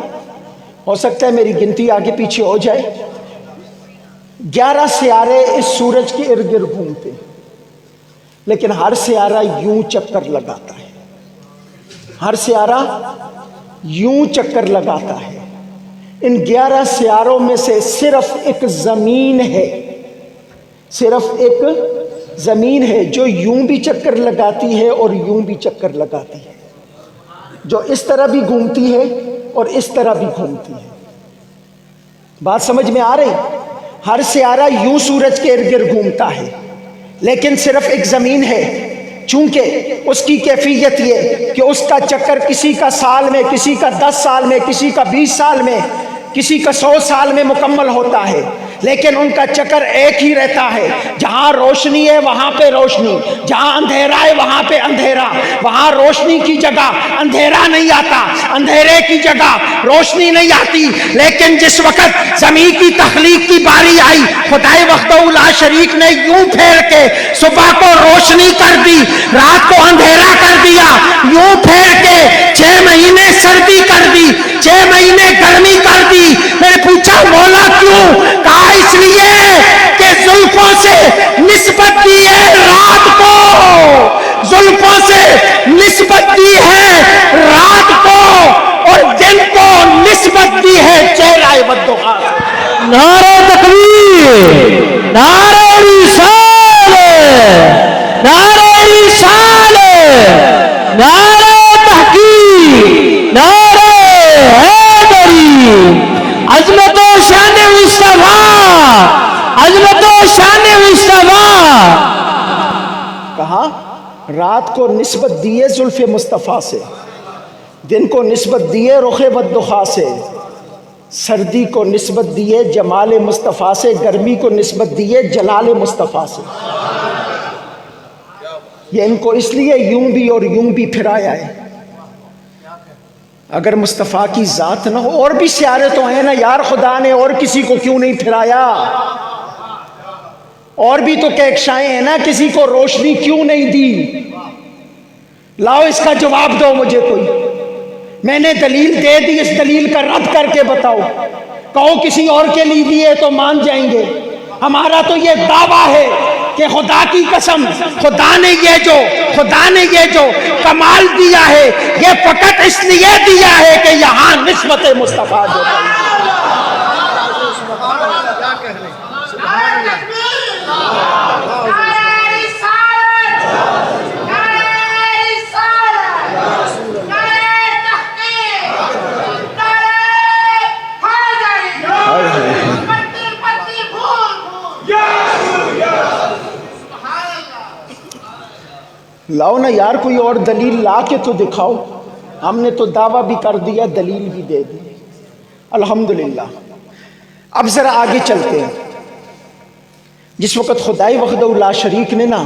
ہو سکتا ہے میری گنتی آگے پیچھے ہو جائے. 11 سیارے اس سورج کے ارد گرد گھومتے، لیکن ہر سیارہ یوں چکر لگاتا ہے، ہر سیارہ یوں چکر لگاتا ہے. ان 11 سیاروں میں سے صرف ایک زمین ہے، صرف ایک زمین ہے جو یوں بھی چکر لگاتی ہے اور یوں بھی چکر لگاتی ہے، جو اس طرح بھی گھومتی ہے اور اس طرح بھی گھومتی ہے. بات سمجھ میں آ رہی؟ ہر سیارہ یوں سورج کے ارد گرد گھومتا ہے، لیکن صرف ایک زمین ہے. چونکہ اس کی کیفیت یہ کہ اس کا چکر کسی کا سال میں، کسی کا 10 سال میں، کسی کا 20 سال میں، کسی کا 100 سال میں مکمل ہوتا ہے. لیکن ان کا چکر ایک ہی رہتا ہے، جہاں روشنی ہے وہاں پہ روشنی، جہاں اندھیرا ہے وہاں پہ اندھیرا، وہاں روشنی کی جگہ اندھیرا نہیں آتا، اندھیرے کی جگہ روشنی نہیں آتی۔ لیکن جس وقت زمین کی تخلیق کی باری آئی، خدائے وحدہ لا شریک نے یوں پھیر کے صبح کو روشنی کر دی، رات کو اندھیرا کر دیا، یوں پھیر کے 6 مہینے سردی کر دی، 6 مہینے گرمی کر دی۔ میں نے پوچھا مولا کیوں؟ کہا اس لیے کہ زلفوں سے نسبت دی ہے رات کو، زلفوں سے نسبت دی ہے رات کو، اور دن کو نسبت دی ہے چہرہ والضحیٰ سے۔ نعرہ تکبیر، نعرہ رسالت، نعرہ رسالت، نعرہ تحقیق، نعرہ حیدری، عظمت و شان مصطفیٰ، عظمت و شان مصطفیٰ۔ کہا رات کو نسبت دیے زلف مصطفیٰ سے، دن کو نسبت دیے رخ والضحیٰ سے، سردی کو نسبت دیے جمال مصطفیٰ سے، گرمی کو نسبت دیے جلال مصطفیٰ سے۔ یہ ان کو اس لیے یوں بھی اور یوں بھی پھرایا ہے۔ اگر مصطفیٰ کی ذات نہ ہو، اور بھی سیارے تو ہیں نا یار، خدا نے اور کسی کو کیوں نہیں پھرایا؟ اور بھی تو کہکشائیں ہیں نا، کسی کو روشنی کیوں نہیں دی؟ لاؤ اس کا جواب دو مجھے کوئی۔ میں نے دلیل دے دی، اس دلیل کا رد کر کے بتاؤ۔ کہو کسی اور کے لیے دیے تو مان جائیں گے۔ ہمارا تو یہ دعویٰ ہے کہ خدا کی قسم، خدا نے یہ جو کمال دیا ہے، یہ فقط اس لیے دیا ہے کہ یہاں نسبت مصطفیٰ جو ہے۔ لاؤ نا یار کوئی اور دلیل لا کے تو دکھاؤ۔ ہم نے تو دعویٰ بھی کر دیا، دلیل بھی دے دی، الحمدللہ۔ اب ذرا آگے چلتے ہیں۔ جس وقت خدائے وحدہ لا شریک نے نا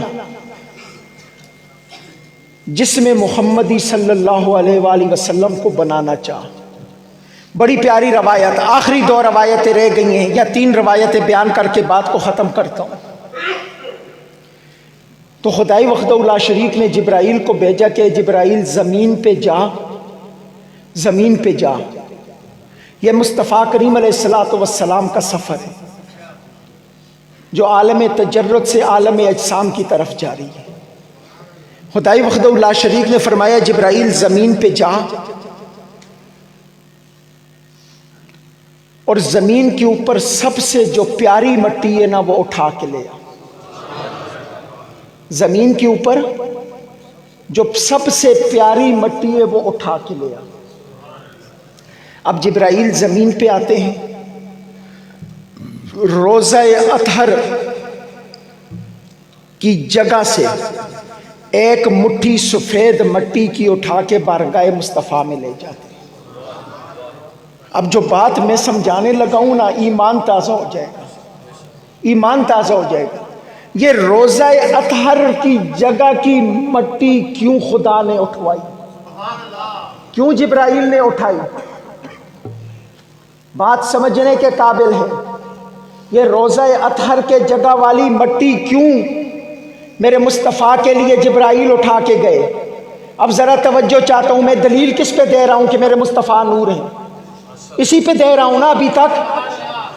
جسم محمدی صلی اللہ علیہ وآلہ وسلم کو بنانا چاہا، بڑی پیاری روایت، آخری 2 روایتیں رہ گئی ہیں، یا 3 روایتیں بیان کر کے بات کو ختم کرتا ہوں۔ تو خدائے وحدہ لا شریک نے جبرائیل کو بھیجا کہ جبرائیل زمین پہ جا۔ یہ مصطفیٰ کریم علیہ السلام کا سفر ہے جو عالم تجرد سے عالم اجسام کی طرف جاری ہے۔ خدائے وحدہ لا شریک نے فرمایا جبرائیل زمین پہ جا، اور زمین کے اوپر سب سے جو پیاری مٹی ہے نا وہ اٹھا کے لے آ۔ زمین کے اوپر جو سب سے پیاری مٹی ہے وہ اٹھا کے لے آ۔ اب جبرائیل زمین پہ آتے ہیں، روضہ اطہر کی جگہ سے ایک مٹھی سفید مٹی کی اٹھا کے بارگاہ مصطفیٰ میں لے جاتے ہیں۔ اب جو بات میں سمجھانے لگا ہوں نا، ایمان تازہ ہو جائے گا، ایمان تازہ ہو جائے گا۔ یہ روضہ اطہر کی جگہ کی مٹی کیوں خدا نے اٹھوائی، کیوں جبرائیل نے اٹھائی؟ بات سمجھنے کے قابل ہے۔ یہ روضہ اطہر کے جگہ والی مٹی کیوں میرے مصطفیٰ کے لیے جبرائیل اٹھا کے گئے؟ اب ذرا توجہ چاہتا ہوں، میں دلیل کس پہ دے رہا ہوں کہ میرے مصطفیٰ نور ہیں؟ اسی پہ دے رہا ہوں نا ابھی تک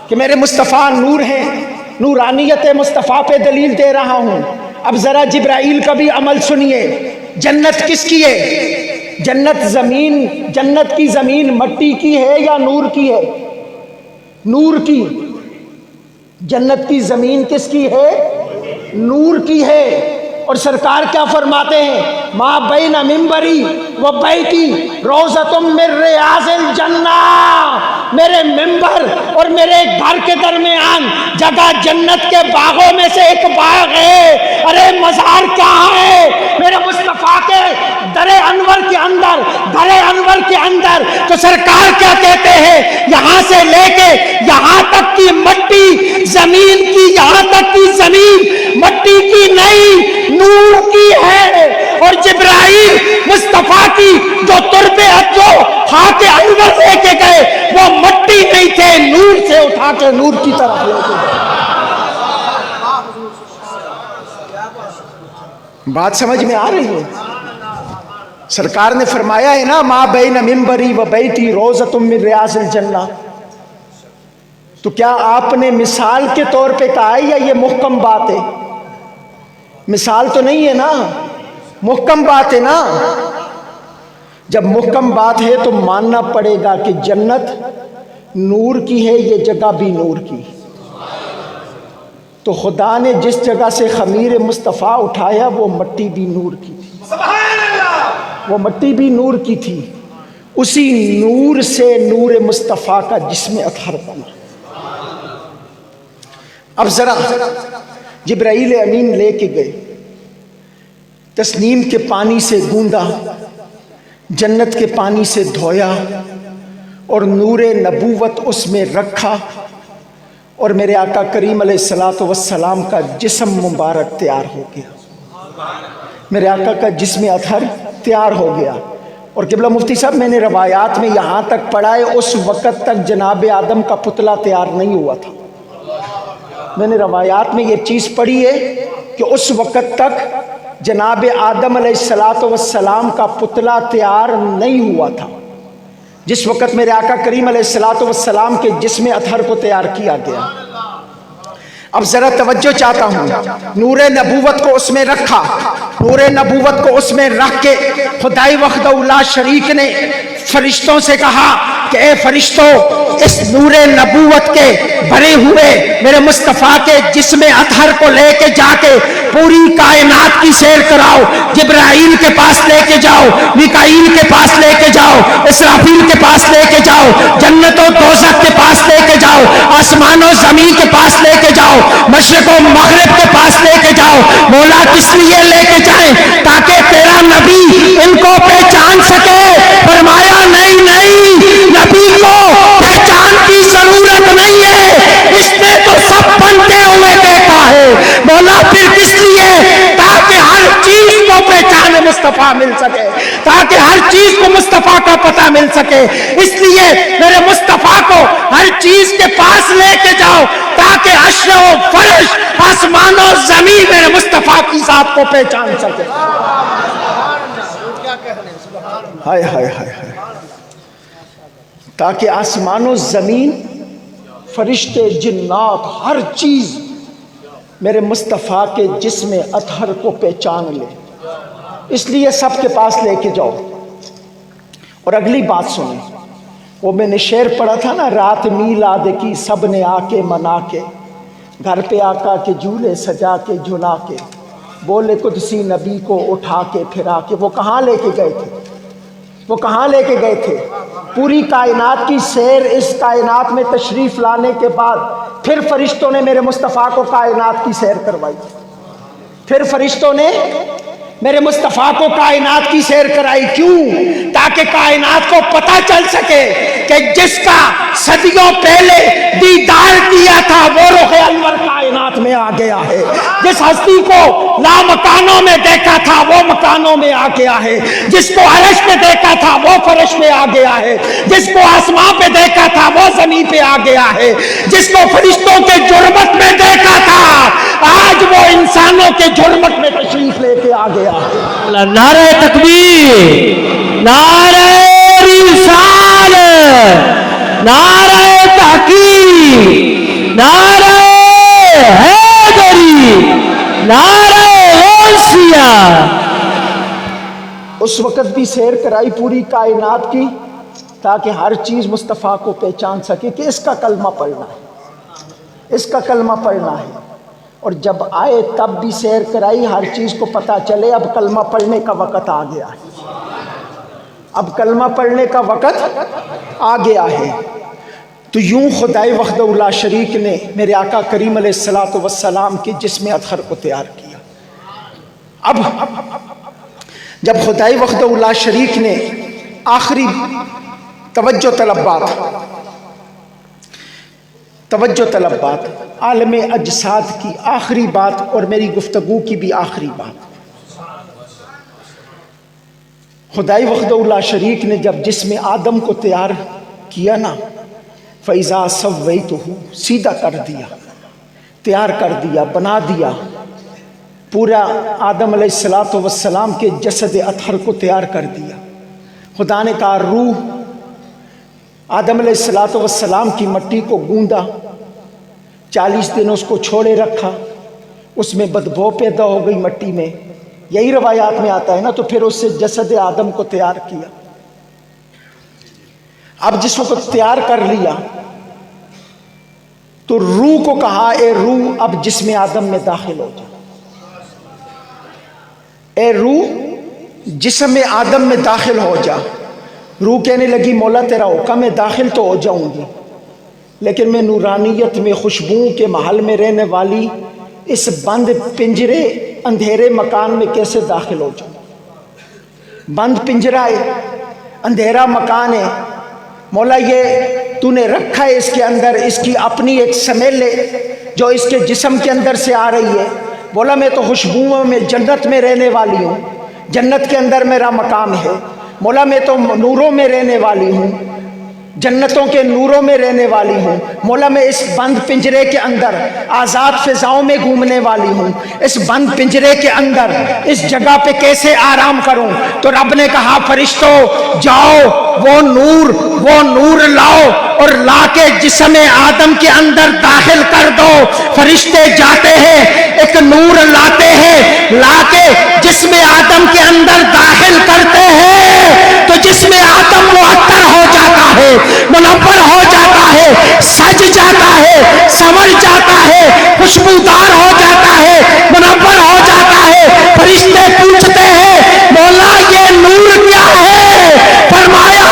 کہ میرے مصطفیٰ نور ہیں، نورانیت مصطفیٰ پہ دلیل دے رہا ہوں۔ اب ذرا جبرائیل کا بھی عمل سنیے۔ جنت کس کی ہے؟ جنت کی زمین مٹی کی ہے یا نور کی ہے؟ نور کی۔ جنت کی زمین کس کی ہے؟ نور کی ہے۔ اور سرکار کیا فرماتے ہیں؟ ما بین منبری و بیتی روضۃ من ریاض الجنہ، میرے منبر اور میرے گھر کے درمیان جگہ جنت کے باغوں میں سے ایک باغ ہے۔ ارے مزار کہاں ہے؟ میرے مصطفیٰ کے در انور کے اندر، گھر انور کے اندر تو سرکار کیا کہتے ہیں؟ یہاں سے لے کے یہاں تک کی مٹی زمین کی، یہاں تک کی زمین مٹی کی نہیں، نور کی ہے۔ اور جبرائیل مصطفیٰ کی جو تربے جو خاک انور لے کے گئے وہ مٹی نہیں تھے، نور سے اٹھا کے نور کی طرف لے کے گئے۔ بات سمجھ میں آ رہی ہے؟ سرکار نے فرمایا ہے نا، ما بین منبری و بیتی روضۃ من ریاض الجنہ۔ تو کیا آپ نے مثال کے طور پہ کہا ہے یا یہ محکم بات ہے؟ مثال تو نہیں ہے نا، محکم بات ہے نا۔ جب محکم بات ہے تو ماننا پڑے گا کہ جنت نور کی ہے، یہ جگہ بھی نور کی۔ تو خدا نے جس جگہ سے خمیر مصطفیٰ اٹھایا وہ مٹی بھی نور کی تھی، وہ مٹی بھی نور کی تھی۔ اسی نور سے نور مصطفیٰ کا جسم اطہر بنا۔ اب ذرا جبرائیل امین لے کے گئے، تسنیم کے پانی سے گوندا، جنت کے پانی سے دھویا، اور نور نبوت اس میں رکھا، اور میرے آقا کریم علیہ الصلوۃ والسلام کا جسم مبارک تیار ہو گیا، میرے آقا کا جسم اطہر تیار ہو گیا۔ اور قبلہ مفتی صاحب، میں نے روایات میں یہاں تک پڑھا ہے اس وقت تک جناب آدم کا پتلا تیار نہیں ہوا تھا۔ میں نے روایات میں یہ چیز پڑھی ہے کہ اس وقت تک جناب آدم علیہ الصلوۃ والسلام کا پتلا تیار نہیں ہوا تھا، جس وقت میرے آقا کریم علیہ الصلوۃ والسلام کے جسم اطہر کو تیار کیا گیا۔ اب ذرا توجہ چاہتا ہوں، نور نبوت کو اس میں رکھا، نور نبوت کو اس میں رکھ کے خدائی وحدہ لا شریک نے فرشتوں سے کہا کہ اے فرشتوں، اس نور نبوت کے بھرے ہوئے میرے مصطفیٰ کے جسم اطہر کو لے کے جا کے پوری کائنات کی سیر کراؤ، جبرائیل کے پاس لے کے جاؤ، میکائیل کے پاس لے کے جاؤ، اسرافیل کے پاس لے کے جاؤ، جنت و دوزخ کے پاس لے کے جاؤ، آسمان و زمین کے پاس لے کے جاؤ، مشرق و مغرب کے پاس لے کے جاؤ۔ مولا کس لیے لے کے جائیں؟ تاکہ تیرا نبی ان کو پہچان سکے۔ فرمایا نہیں نہیں، نبی کو پہچان کی ضرورت نہیں ہے، اس نے تو سب بنتے ہوئے دیکھا ہے۔ مولا پھر کس لیے؟ تاکہ ہر چیز کو پہچان مصطفیٰ مل سکے، تاکہ ہر چیز کو مصطفیٰ کا پتہ مل سکے۔ اس لیے میرے مصطفیٰ کو ہر چیز کے پاس لے کے جاؤ تاکہ عرش و فرش، آسمان و زمین میرے مصطفیٰ کی ذات کو پہچان سکے۔ ہائے ہائے ہائے ہائے، تاکہ آسمان و زمین، فرشتے، جنات، ہر چیز میرے مصطفیٰ کے جسم اطہر کو پہچان لے۔ اس لیے سب کے پاس لے کے جاؤ۔ اور اگلی بات سنیں، وہ میں نے شعر پڑھا تھا نا، رات میلاد کی سب نے آ کے منا کے، گھر پہ آقا کے جھولے سجا کے جھلا کے، بولے قدسی نبی کو اٹھا کے پھرا کے۔ وہ کہاں لے کے گئے تھے؟ وہ کہاں لے کے گئے تھے؟ پوری کائنات کی سیر، اس کائنات میں تشریف لانے کے بعد پھر فرشتوں نے میرے مصطفیٰ کو کائنات کی سیر کروائی، پھر فرشتوں نے میرے مصطفیٰ کو کائنات کی سیر کرائی۔ کیوں؟ تاکہ کائنات کو پتہ چل سکے کہ جس کا صدیوں پہلے دیدار کیا تھا وہ رخ انور کائنات میں آ گیا ہے، جس ہستی کو لامکانوں میں دیکھا تھا وہ مکانوں میں آ گیا ہے، جس کو عرش پہ دیکھا تھا وہ فرش میں آ گیا ہے، جس کو آسمان پہ دیکھا تھا وہ زمین پہ آ گیا ہے، جس کو فرشتوں کے جرمت میں دیکھا تھا آج وہ انسانوں کے جرمت میں تشریف لے کے آ گیا۔ نعرہ تکبیر، نعرہ رسالت، نعرہ تحقیق، نعرہ حیدری، نعرہ غوثیہ۔ اس وقت بھی سیر کرائی پوری کائنات کی تاکہ ہر چیز مصطفیٰ کو پہچان سکے کہ اس کا کلمہ پڑھنا ہے، اس کا کلمہ پڑھنا ہے۔ اور جب آئے تب بھی سیر کرائی، ہر چیز کو پتہ چلے اب کلمہ پڑھنے کا وقت آ گیا ہے، اب کلمہ پڑھنے کا وقت آ گیا ہے۔ تو یوں خدائے وحدہ لا شریک نے میرے آقا کریم علیہ الصلوۃ والسلام کے جسم اطہر کو تیار کیا۔ اب جب خدائے وحدہ لا شریک نے آخری توجہ طلب بات، عالم اجساد کی آخری بات اور میری گفتگو کی بھی آخری بات۔ خدائی وحدہ لا شریک نے جب جسم آدم کو تیار کیا نا، فَإِذَا سَوَّيْتُهُ، سیدھا کر دیا، تیار کر دیا، بنا دیا، پورا آدم علیہ السلام کے جسد اطہر کو تیار کر دیا۔ خدا نے کہا روح، آدم علیہ السلام کی مٹی کو گوندا، 40 دن اس کو چھوڑے رکھا، اس میں بدبو پیدا ہو گئی مٹی میں، یہی روایات میں آتا ہے نا، تو پھر اس سے جسد آدم کو تیار کیا۔ اب جس وقت تیار کر لیا تو روح کو کہا اے روح اب جسم آدم میں داخل ہو جا، اے روح جسم آدم میں داخل ہو جا۔ روح کہنے لگی مولا تیرا حکم ہے، داخل تو ہو جاؤں گی، لیکن میں نورانیت میں، خوشبوؤں کے محل میں رہنے والی اس بند پنجرے اندھیرے مکان میں کیسے داخل ہو جاؤں؟ بند پنجرہ ہے، اندھیرا مکان ہے، مولا یہ تو نے رکھا ہے اس کے اندر، اس کی اپنی ایک سمیل ہے جو اس کے جسم کے اندر سے آ رہی ہے۔ بولا میں تو خوشبوؤں میں جنت میں رہنے والی ہوں، جنت کے اندر میرا مقام ہے۔ مولا میں تو نوروں میں رہنے والی ہوں، جنتوں کے نوروں میں رہنے والی ہوں۔ مولا میں اس بند پنجرے کے اندر آزاد فضاؤں میں گھومنے والی ہوں، اس بند پنجرے کے اندر اس جگہ پہ کیسے آرام کروں؟ تو رب نے کہا فرشتوں جاؤ وہ نور لاؤ اور لا کے جسم آدم کے اندر داخل کر دو۔ فرشتے جاتے ہیں، ایک نور لاتے ہیں، لا کے جسم آدم کے اندر داخل کرتے ہیں تو جسم آدم معطر ہو جاتا ہے، منور ہو جاتا ہے، سج جاتا ہے، سنور جاتا ہے، خوشبودار ہو جاتا ہے، منور ہو جاتا ہے۔ فرشتے پوچھتے ہیں مولا یہ نور کیا ہے؟ فرمایا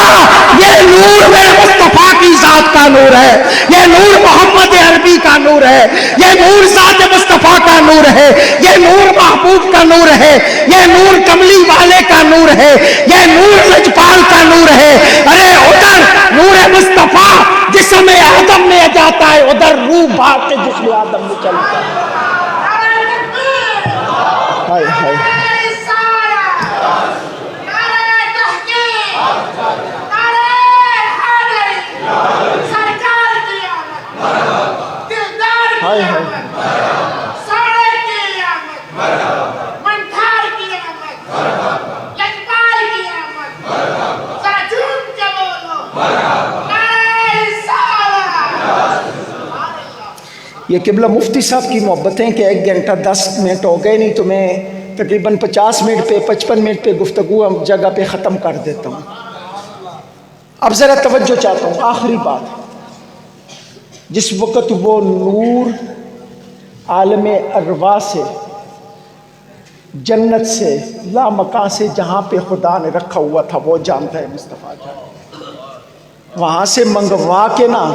یہ نور میرے مصطفیٰ کی ذات کا نور ہے، یہ نور محمد عربی کا نور ہے، یہ نور ذات مصطفیٰ کا نور ہے، یہ نور محبوب کا نور ہے، یہ نور کملی والے کا نور ہے، یہ نور لجپال کا نور ہے۔ ارے ادھر نور مصطفیٰ جسم آدم میں جاتا ہے، ادھر روح بھاگ کے جسم آدم میں چلتا ہے۔ ہائے ہائے ہائے ہائے یہ قبلہ مفتی صاحب کی محبتیں کہ 1 گھنٹہ 10 منٹ ہو گئے، نہیں تو میں تقریباً 50 منٹ پہ 55 منٹ پہ گفتگو ہم جگہ پہ ختم کر دیتا ہوں۔ اب ذرا توجہ چاہتا ہوں، آخری بات، جس وقت وہ نور عالم ارواح سے، جنت سے، لامکاں سے، جہاں پہ خدا نے رکھا ہوا تھا وہ جانتا ہے مصطفیٰ جان، وہاں سے منگوا کے نا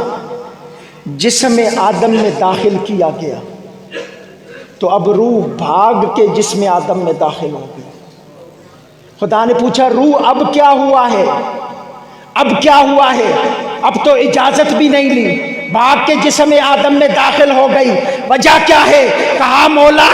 جسم آدم میں داخل کیا گیا، تو اب روح بھاگ کے جسم آدم میں داخل ہو گئی۔ خدا نے پوچھا روح اب کیا ہوا ہے؟ اب کیا ہوا ہے؟ اب تو اجازت بھی نہیں لی، بھاگ کے جسم آدم میں داخل ہو گئی۔ وجہ کیا ہے؟ کہا مولا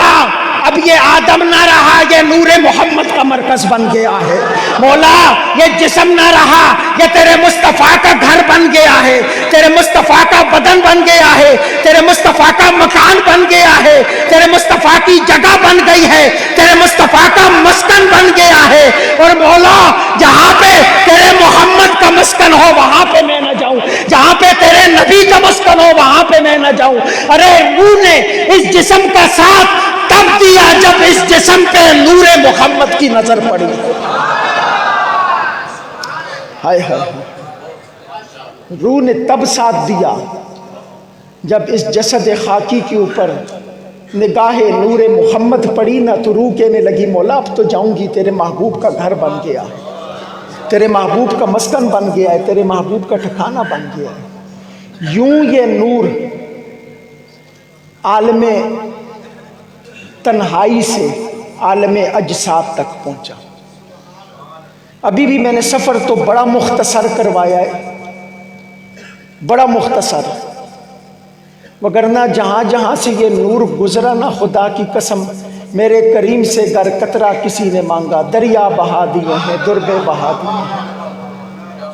اب یہ آدم نہ رہا، یہ نور محمد کا مرکز بن گیا ہے۔ مولا یہ جسم نہ رہا، یہ تیرے مصطفیٰ کا گھر بن گیا ہے، تیرے مصطفیٰ کا بدن بن گیا ہے، تیرے مصطفیٰ کا مکان بن گیا ہے، تیرے مصطفیٰ کی جگہ بن گئی ہے، تیرے مصطفیٰ کا مسکن بن گیا ہے۔ اور مولا جہاں پہ تیرے محمد کا مسکن ہو وہاں پہ میں نہ جاؤں، جہاں پہ تیرے نبی کا مسکن ہو وہاں پہ میں نہ جاؤں۔ ارے روح نے اس جسم کا ساتھ تب دیا جب اس جسم پہ نور محمد کی نظر پڑی۔ ہائے ہائے، روح نے تب ساتھ دیا جب اس جسد خاکی کے اوپر نگاہ نور محمد پڑی نا، تو روح کہنے لگی مولا اب تو جاؤں گی، تیرے محبوب کا گھر بن گیا ہے، تیرے محبوب کا مسکن بن گیا ہے، تیرے محبوب کا ٹھکانہ بن گیا ہے۔ یوں یہ نور عالم تنہائی سے عالم اجساد تک پہنچا۔ ابھی بھی میں نے سفر تو بڑا مختصر کروایا ہے، بڑا مختصر، وگرنہ جہاں جہاں سے یہ نور گزرا نا، خدا کی قسم میرے کریم سے گر قطرہ کسی نے مانگا، دریا بہا دیے ہیں، دربے بہا دیے ہیں۔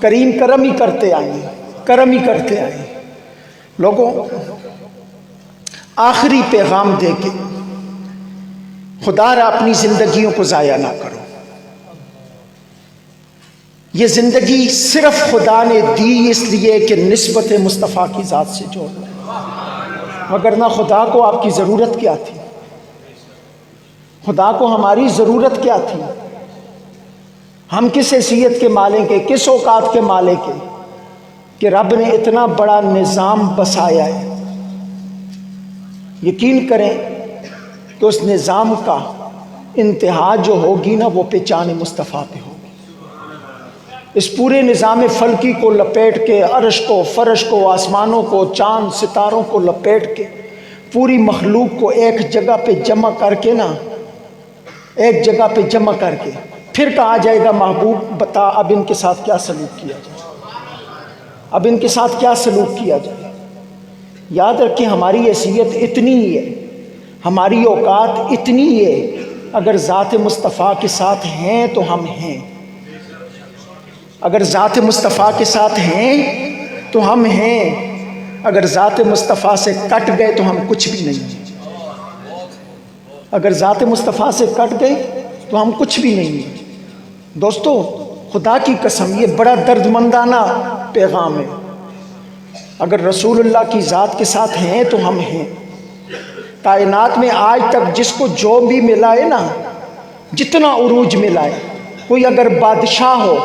کریم کرم ہی کرتے آئیں، کرم ہی کرتے آئیں۔ لوگوں، آخری پیغام دے کے خدا را اپنی زندگیوں کو ضائع نہ کرو۔ یہ زندگی صرف خدا نے دی اس لیے کہ نسبت مصطفیٰ کی ذات سے جوڑ لیں، وگرنہ خدا کو آپ کی ضرورت کیا تھی؟ خدا کو ہماری ضرورت کیا تھی؟ ہم کس حیثیت کے مالک ہیں، کس اوقات کے مالک ہیں کہ رب نے اتنا بڑا نظام بسایا ہے؟ یقین کریں کہ اس نظام کا انتہا جو ہوگی نا، وہ پہچان مصطفیٰ پہ ہوگی۔ اس پورے نظام فلکی کو لپیٹ کے، عرش کو، فرش کو، آسمانوں کو، چاند ستاروں کو لپیٹ کے، پوری مخلوق کو ایک جگہ پہ جمع کر کے نا، ایک جگہ پہ جمع کر کے پھر کہا جائے گا محبوب بتا اب ان کے ساتھ کیا سلوک کیا جائے، اب ان کے ساتھ کیا سلوک کیا جائے۔ یاد رکھیں ہماری حیثیت اتنی ہی ہے، ہماری اوقات اتنی ہی ہے، اگر ذات مصطفیٰ کے ساتھ ہیں تو ہم ہیں، اگر ذات مصطفیٰ کے ساتھ ہیں تو ہم ہیں، اگر ذات مصطفیٰ سے کٹ گئے تو ہم کچھ بھی نہیں ہیں، اگر ذات مصطفیٰ سے کٹ گئے تو ہم کچھ بھی نہیں ہیں۔ دوستو، خدا کی قسم یہ بڑا درد مندانہ پیغام ہے۔ اگر رسول اللہ کی ذات کے ساتھ ہیں تو ہم ہیں۔ کائنات میں آج تک جس کو جو بھی ملا ہے نا، جتنا عروج ملا ہے، کوئی اگر بادشاہ ہو،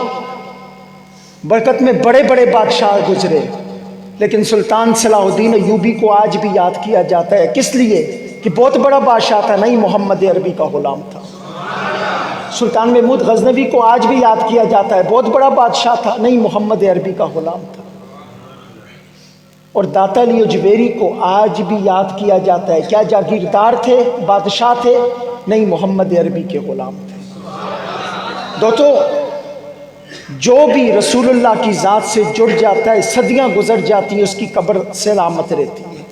برکت میں بڑے بڑے بادشاہ گزرے، لیکن سلطان صلاح الدین ایوبی کو آج بھی یاد کیا جاتا ہے، کس لیے؟ کہ بہت بڑا بادشاہ تھا، نہیں محمد عربی کا غلام تھا۔ سلطان محمود غزنوی کو آج بھی یاد کیا جاتا ہے، بہت بڑا بادشاہ تھا، نہیں محمد عربی کا غلام تھا۔ اور داتا علی اجبیری کو آج بھی یاد کیا جاتا ہے، کیا جاگیردار تھے، بادشاہ تھے؟ نہیں محمد عربی کے غلام تھے۔ دوستو، جو بھی رسول اللہ کی ذات سے جڑ جاتا ہے، صدیاں گزر جاتی ہیں، اس کی قبر سلامت رہتی ہے۔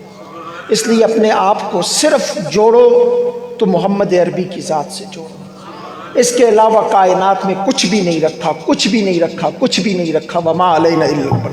اس لیے اپنے آپ کو صرف جوڑو تو محمد عربی کی ذات سے جوڑو، اس کے علاوہ کائنات میں کچھ بھی نہیں رکھا، کچھ بھی نہیں رکھا، کچھ بھی نہیں رکھا۔ وما علینا الا